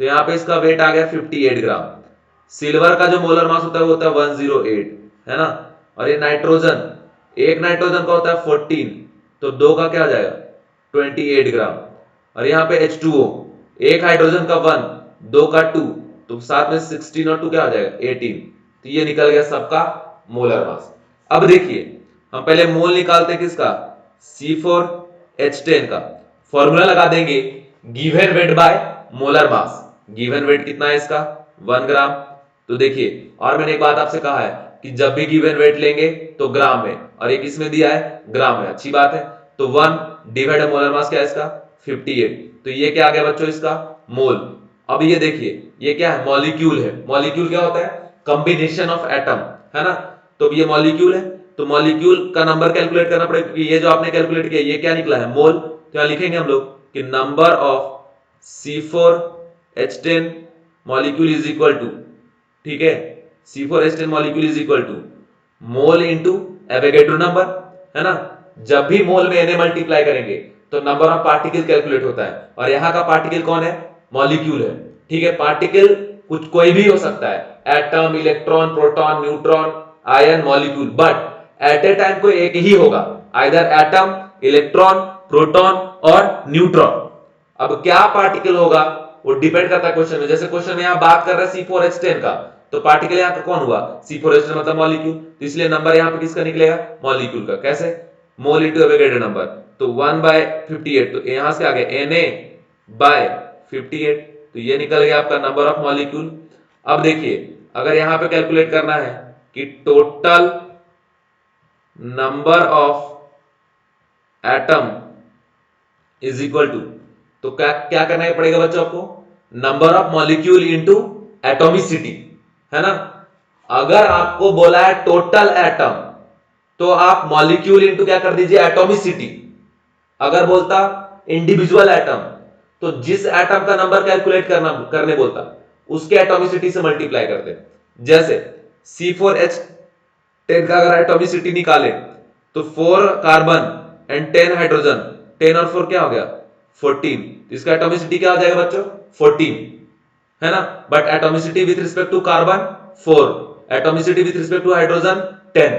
तो यहां पे इसका वेट आ गया 58 ग्राम। सिल्वर का जो मोलर मास होता है वो होता है 108, है ना। और ये नाइट्रोजन, एक नाइट्रोजन का होता है 14, तो दो का क्या आ जाएगा 28 ग्राम। और यहाँ पे H2O, एक हाइड्रोजन का 1, दो का 2, तो साथ में 16 और 2 क्या आ जाएगा 18। तो ये निकल गया सबका मोलर मास। अब देखिए हम पहले मोल निकालते हैं किसका, C4H10 का। फॉर्मूला लगा देंगे given weight by molar mass. Given weight कितना है इसका 1 ग्राम। तो देखिए, और मैंने एक बात आपसे कहा है कि जब भी गिवन वेट लेंगे तो ग्राम में, और ये किस में दिया है ग्राम में, अच्छी बात है। तो 1 डिवाइड मोलर मास क्या है इसका 58, तो ये क्या आ गया बच्चों इसका मोल। अब ये देखिए ये क्या है मॉलिक्यूल है, मॉलिक्यूल क्या होता है कॉम्बिनेशन ऑफ एटम, है ना। तो ये मॉलिक्यूल है, तो मॉलिक्यूल का नंबर कैलकुलेट करना पड़ेगा, क्योंकि ये जो आपने कैलकुलेट किया ये क्या निकला है मोल। तो यहां लिखेंगे हम लोग कि number of C4H10 molecule is equal to, ठीक है, C4H10 molecule is equal to mole into Avogadro number, है ना। जब भी मोल में Na मल्टीप्लाई करेंगे तो नंबर ऑफ पार्टिकल कैलकुलेट होता है, और यहां का पार्टिकल कौन है मॉलिक्यूल है। ठीक है, पार्टिकल कुछ कोई भी हो सकता है, atom, electron, proton, neutron, ion, molecule, but at A time कोई एक ही होगा, आइदर एटम, इलेक्ट्रॉन, प्रोटॉन और न्यूट्रॉन। अब क्या पार्टिकल होगा वो डिपेंड करता है क्वेश्चन में। जैसे क्वेश्चन में यहां बात कर रहे हैं C4H10 का, तो पार्टिकल यहां का कौन हुआ C4H10 मतलब मॉलिक्यूल, तो इसलिए नंबर यहां पे किसका निकलेगा मॉलिक्यूल का। कैसे, मोल इंटू एवोगैड्रो नंबर, तो 1/58, तो यहां से आ गया Na/58, तो ये निकल गया आपका नंबर ऑफ मॉलिक्यूल। अब देखिए अगर यहां पे कैलकुलेट करना है कि total number of atom is equal to, तो क्या क्या करना पड़ेगा बच्चों आपको, number of molecule into atomicity, है ना। अगर आपको बोला है टोटल एटम तो आप मॉलिक्यूल इनटू क्या कर दीजिए एटॉमिसिटी। अगर बोलता इंडिविजुअल एटम तो जिस एटम का नंबर कैलकुलेट करने बोलता उसके एटॉमिसिटी से मल्टीप्लाई करते। जैसे C4H10 का अगर एटॉमिसिटी निकाले तो 4 कार्बन एंड 10 हाइड्रोजन, 10 और 4 क्या हो गया 14, इसका एटॉमिसिटी क्या हो जाएगा बच्चों 14, है ना। But atomicity with respect to carbon 4, atomicity with respect to hydrogen 10।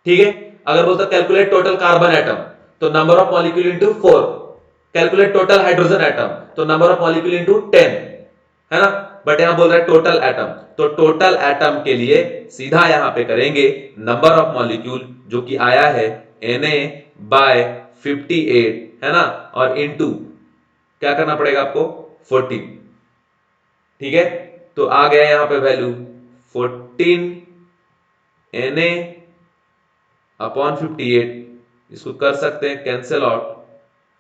ठीक है, अगर बोलता कैलकुलेट टोटल कार्बन एटम तो number of molecule into 4, calculate total hydrogen atom तो नंबर ऑफ मॉलिक्यूल इनटू 10, है ना। बट यहां बोल रहा है टोटल एटम, तो टोटल एटम के लिए सीधा यहां पे करेंगे नंबर ऑफ मॉलिक्यूल जो कि आया है Na/58, है ना, और इनटू क्या करना पड़ेगा आपको 14। ठीक है, तो आ गया यहां पे वैल्यू 14 Na/58, इसको कर सकते हैं कैंसिल आउट,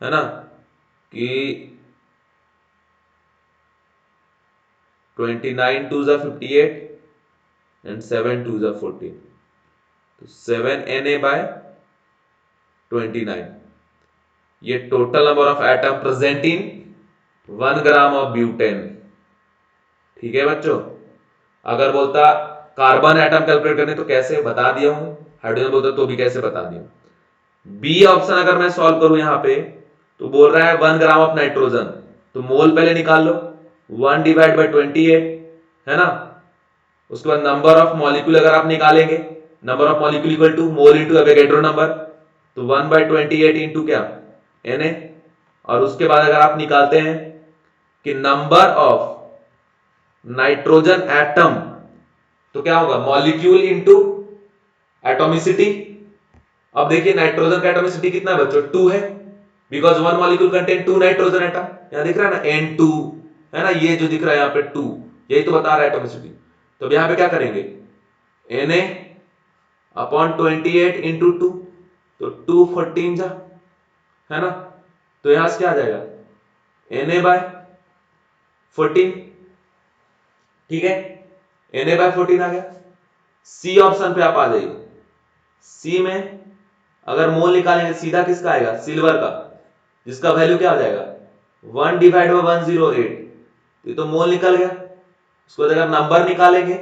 है ना, कि 29 2 जा 58 एंड 7 2 जा 14, तो 7Na/29, ये total number of atom present in 1 gram of butane. ठीक है बच्चों, अगर बोलता कार्बन एटम कैलकुलेट करने तो कैसे बता दिया हूं, हाइड्रोजन बोलता तो भी कैसे बता दिया। बी ऑप्शन अगर मैं सॉल्व करूं यहां पे, तो बोल रहा है 1 ग्राम ऑफ नाइट्रोजन, तो मोल पहले निकाल लो, 1 डिवाइड बाई 28, है ना। उसके बाद नंबर ऑफ मॉलिक्यूल अगर आप निकालेंगे, number of molecule equal to mole into Avogadro number, तो 1/28 इंटू क्या, Na। और उसके बाद अगर आप निकालते हैं कि नंबर ऑफ नाइट्रोजन एटम, तो क्या होगा, मॉलिक्यूल इंटू एटोमिसिटी। अब देखिए नाइट्रोजन का एटोमिसिटी कितना है बच्चों, 2 है, because 1 molecule contain 2 nitrogen atom. यहां दिख रहा है ना N2, है ना, ये जो दिख रहा है यहां पे 2, यही तो बता रहा है एटोमिसिटी। तो अब यहां पे क्या करेंगे, Na/28 इंटू 2, तो 2 14 जा, है ना, तो यहां से क्या आ जाएगा, Na/14, ठीक है, Na/14 आ गया। सी ऑप्शन पे आप आ जाइए, सी में अगर मोल निकालेंगे सीधा किसका आएगा, सिल्वर का, जिसका वैल्यू क्या आ जाएगा 1 डिवाइड बाई 108, ये तो मोल निकल गया। उसको अगर नंबर निकालेंगे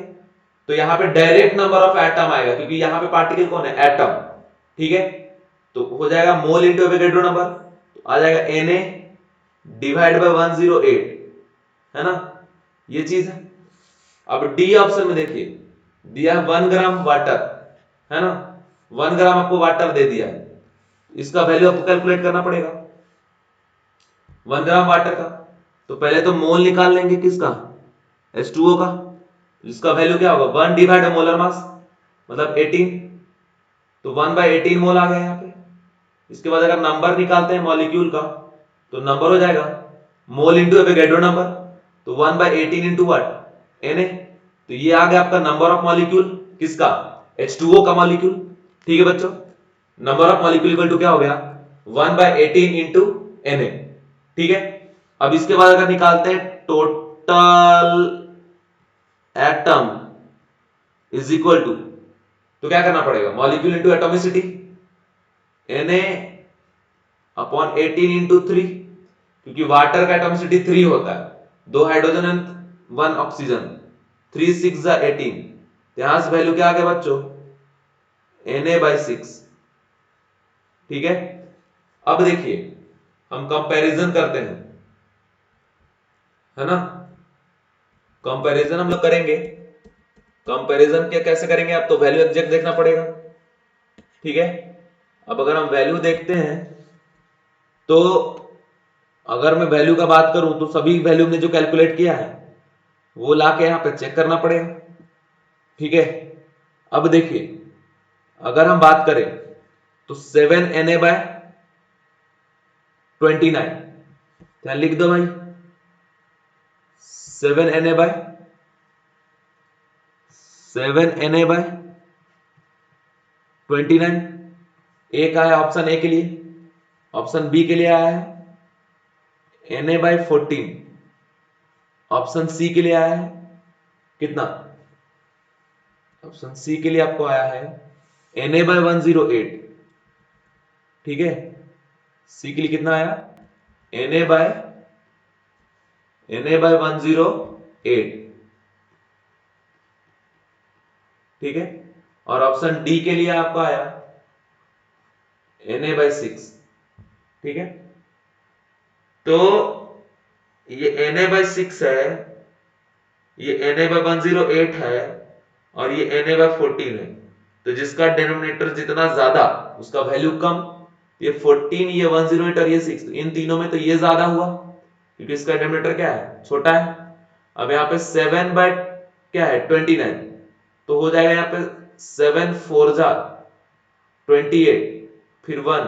तो यहां पे डायरेक्ट नंबर ऑफ एटम आएगा, क्योंकि यहां पे पार्टिकल कौन है, एटम, ठीक है, तो हो जाएगा मोल इंटू एवोगैड्रो नंबर, तो आ जाएगा Na डिवाइड बाई 108, है ना, ये चीज है। अब डी ऑप्शन में देखिए दिया 1 ग्राम वाटर, है ना, 1 ग्राम आपको वाटर दे दिया, इसका वैल्यू आपको कैलकुलेट करना पड़ेगा 1 ग्राम वाटर का। तो पहले तो मोल निकाल लेंगे किसका, H2O का, जिसका वैल्यू क्या होगा 1 डिवाइड बाय मोलर मास, मतलब 18, तो 1/18 मोल आ गया यहाँ पे। इसके बाद अगर नंबर निकालते हैं मॉलिक्यूल का, तो नंबर हो जाएगा मोल इंटू एवोगैड्रो नंबर, तो 1/18 इंटू व्हाट, Na, तो ये आ गया आपका नंबर ऑफ मॉलिक्यूल किसका, H2O का मॉलिक्यूल। ठीक है बच्चों, number of molecule equal to क्या हो गया 1/18 इंटू Na, ठीक है। अब इसके बाद अगर निकालते हैं total atom is equal to, तो क्या करना पड़ेगा, molecule into atomicity, Na/18 into 3, क्योंकि वाटर का एटोमिसिटी 3 होता है, 2 हाइड्रोजन एंड 1 ऑक्सीजन, 3 6 जा 18, यहां से वैल्यू क्या आ गया बच्चों Na/6, ठीक है। अब देखिए हम कंपैरिजन करते हैं, है ना, कंपैरिजन हम लोग करेंगे। कंपैरिजन क्या कैसे करेंगे, आप तो वैल्यू एग्जैक्ट देखना पड़ेगा, ठीक है। अब अगर हम वैल्यू देखते हैं, तो अगर मैं वैल्यू का बात करूं तो सभी वैल्यू ने जो कैलकुलेट किया है वो लाके यहां पे चेक करना पड़ेगा, ठीक है। अब देखिए अगर हम बात करें तो 7Na/29, क्या लिख दो भाई, 7Na/29, एक आया ऑप्शन ए के लिए, ऑप्शन बी के लिए आया है Na/14, ऑप्शन सी के लिए आया है कितना, ऑप्शन सी के लिए आपको आया है Na/108, ठीक है, सी के लिए कितना आया Na/108, ठीक है। और ऑप्शन डी के लिए आपका आया Na/6, ठीक है। तो ये Na/6 है, ये Na/108 है, और ये Na/14 है, तो जिसका डिनोमिनेटर जितना ज्यादा उसका वैल्यू कम, ये 14, ये 108 और ये 6, इन तीनों में तो ये ज्यादा हुआ क्योंकि इसका डिनोमिनेटर क्या है, छोटा है। अब यहाँ पे 7 बाय क्या है 29, तो हो जाएगा यहाँ पे 7 4 जा 28, फिर 1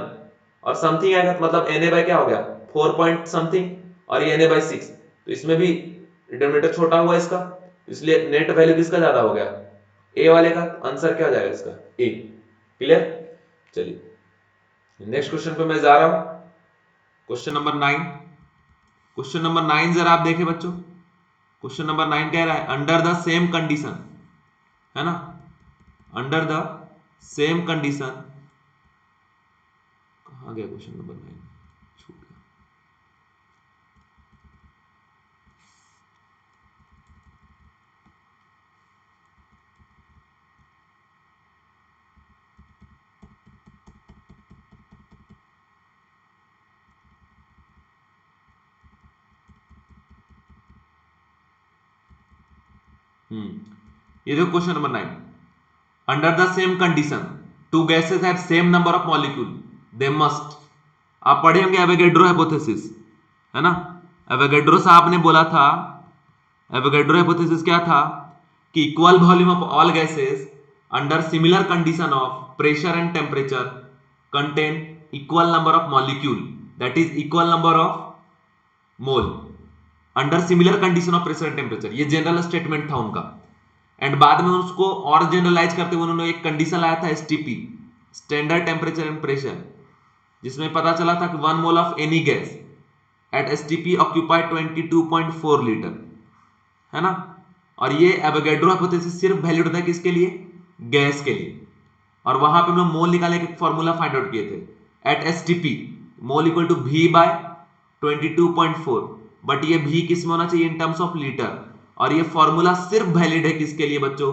और समथिंग आएगा, तो मतलब Na बाय क्या हो गया 4 पॉइंट समथिंग, और ये Na/6, तो इसमें भी डिनोमिनेटर छोटा हुआ इसका, इसलिए नेट वैल्यू किसका ज्यादा हो गया ए वाले का आंसर क्या आ जाएगा इसका? ए। क्लियर? चलिए नेक्स्ट क्वेश्चन पे मैं जा रहा हूं। Question number 9। क्वेश्चन नंबर 9 जरा आप देखें बच्चों। क्वेश्चन नंबर 9 कह रहा है अंडर द सेम कंडीशन, है ना, अंडर द सेम कंडीशन, कहां गया क्वेश्चन नंबर 9, छूट गया। ये देखो question number 9। Under the same condition two gases have same number of molecule they must, आप पढ़े होंगे एवोगैड्रो हाइपोथेसिस, है ना। एवोगैड्रो साहब ने बोला था, एवोगैड्रो हाइपोथेसिस क्या था कि equal volume of all gases under similar condition of pressure and temperature contain equal number of molecule, that is equal number of mole under similar condition of pressure and temperature. ये general statement था उनका। And बाद में उसको और generalise करते हुए उन्होंने एक कंडीशन लाया था STP, standard temperature and pressure, जिसमें पता चला था कि 1 mole of any gas at STP occupy 22.4 litre, है ना। और ये एवोगैड्रो हाइपोथेसिस सिर्फ वैलिड होता है किसके लिए? गैस के लिए। और वहां पे हम लोग मोल निकालने के फॉर्मूला फाइंड आउट किए थे। At STP mole equal to V by 22.4, but ये भी किस में होना चाहिए? In terms of litre. और ये फॉर्मूला सिर्फ वैलिड है किसके लिए बच्चों?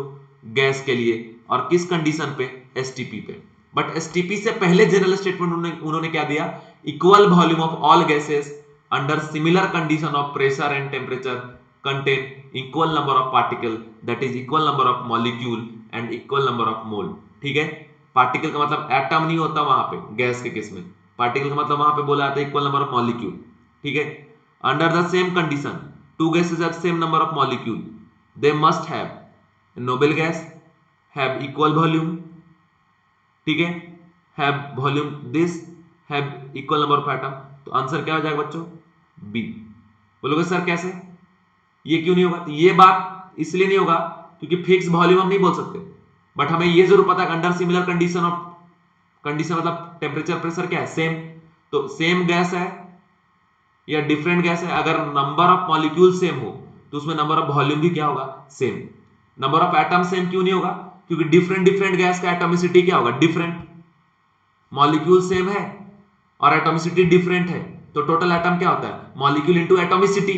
गैस के लिए। और किस कंडीशन पे? एसटीपी पे। बट एसटीपी से पहले जनरल स्टेटमेंट उन्होंने क्या दिया? Equal volume of all gases under similar condition of pressure and temperature contain equal number of particle, that is equal number of molecule and equal number of mole. ठीक है, particle का मतलब atom नहीं होता वहां पे गैस के case में, पार्टिकल का मतलब वहां पे बोला जाता है इक्वल नंबर ऑफ मॉलिक्यूल। ठीक है, under the same condition two gases have same number of molecule, they must have noble gas have equal volume, ठीक है, have volume this have equal number of atom। तो answer क्या हो जाएगा बच्चों? B. बोलोगे सर कैसे, ये क्यों नहीं होगा? तो ये बात इसलिए नहीं होगा क्योंकि फिक्स वॉल्यूम हम नहीं बोल सकते, बट हमें ये जरूर पता है under similar condition of, condition मतलब टेम्परेचर प्रेशर क्या है? सेम। तो सेम गैस है या डिफरेंट गैस है, अगर नंबर ऑफ मॉलिक्यूल सेम हो तो उसमें नंबर ऑफ वॉल्यूम भी क्या होगा? Same. Number of atom same क्यों नहीं होगा? क्योंकि डिफरेंट डिफरेंट गैस का एटॉमिसिटी क्या होगा? डिफरेंट। मॉलिक्यूल सेम है और एटॉमिसिटी डिफरेंट है, तो टोटल एटम क्या होता है? Molecule into atomicity.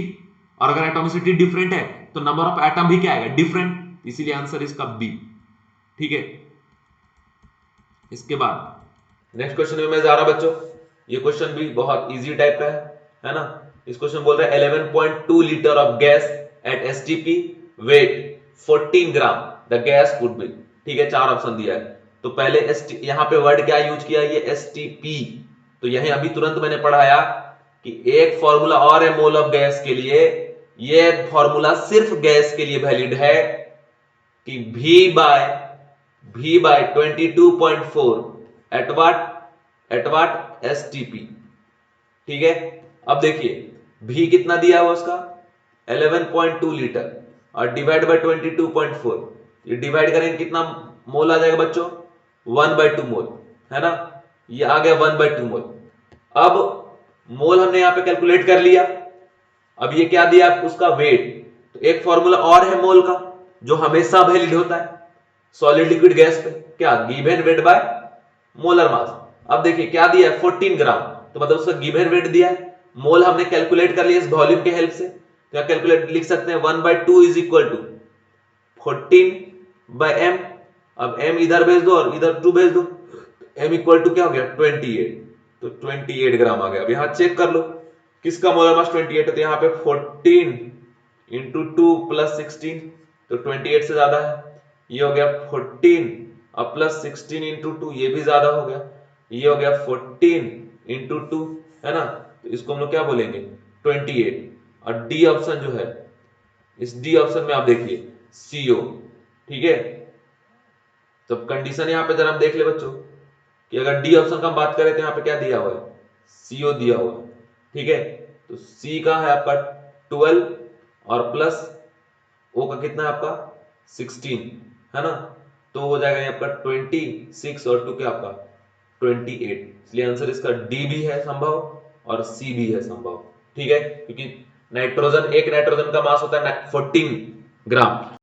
और अगर एटॉमिसिटी डिफरेंट है तो नंबर ऑफ एटम भी क्या आएगा? डिफरेंट। इसीलिए आंसर इसका बी। ठीक है, इसके बाद नेक्स्ट क्वेश्चन में मैं जा रहा बच्चों। ये क्वेश्चन भी बहुत इजी टाइप का है ना। इस क्वेश्चन बोल रहा है 11.2 litre of gas at STP weight 14 gram the gas would be. ठीक है, 4 ऑप्शन दिया है। तो पहले यहां पे वर्ड क्या यूज किया? ये एसटीपी। तो यही अभी तुरंत मैंने पढ़ाया कि एक फॉर्मूला और है मोल ऑफ गैस के लिए। ये फॉर्मूला सिर्फ गैस के लिए वैलिड है कि V by 22.4 at what STP. ठीक है, अब देखिए भी कितना दिया हुआ उसका? 11.2 लीटर और डिवाइड बाय 22.4, ये डिवाइड करेंगे कितना मोल आ जाएगा बच्चों? 1/2 मोल, है ना। ये आ गया 1/2 मोल। अब मोल हमने यहां पे कैलकुलेट कर लिया। अब ये क्या दिया उसका? वेट। तो एक फॉर्मूला और है मोल का जो हमेशा वैलिड होता है सॉलिड लिक्विड गैस पे, क्या? Given weight by molar mass. अब देखिए क्या दिया है? 14 ग्राम, तो मतलब उसका गिवन वेट दिया है। मोल हमने कैलकुलेट कर लिया इस वॉल्यूम के हेल्प से। क्या कैलकुलेट लिख सकते हैं? 1/2 इज इक्वल टू 14/m। अब m इधर भेज दो और इधर 2 भेज दो, m इक्वल टू क्या हो गया? 28। तो 28 ग्राम आ गया। अब यहां चेक कर लो किसका मोलर मास 28 है। तो यहां पे 14 इंटू 2 प्लस 16, तो 28 से ज्यादा है। ये हो गया 14 और प्लस 16 इंटू 2, ये भी ज्यादा हो गया। ये हो गया 14 इंटू 2, है ना। तो इसको हम लोग क्या बोलेंगे? 28। और डी ऑप्शन जो है, इस डी ऑप्शन में आप देखिए सीओ। ठीक है, तो कंडीशन यहां पे जरा हम देख ले बच्चों कि अगर डी ऑप्शन का हम बात करें तो यहां पे क्या दिया हुआ है? सीओ दिया हुआ है। ठीक है, तो सी का है आपका 12 और प्लस ओ का कितना है आपका? 16, है ना। तो हो जाएगा यहाँ पर 26 और 2 क्या आपका 28, इसलिए आंसर इसका डी भी है संभव और सी भी है संभव। ठीक है, क्योंकि नाइट्रोजन, एक नाइट्रोजन का मास होता है 14 ग्राम।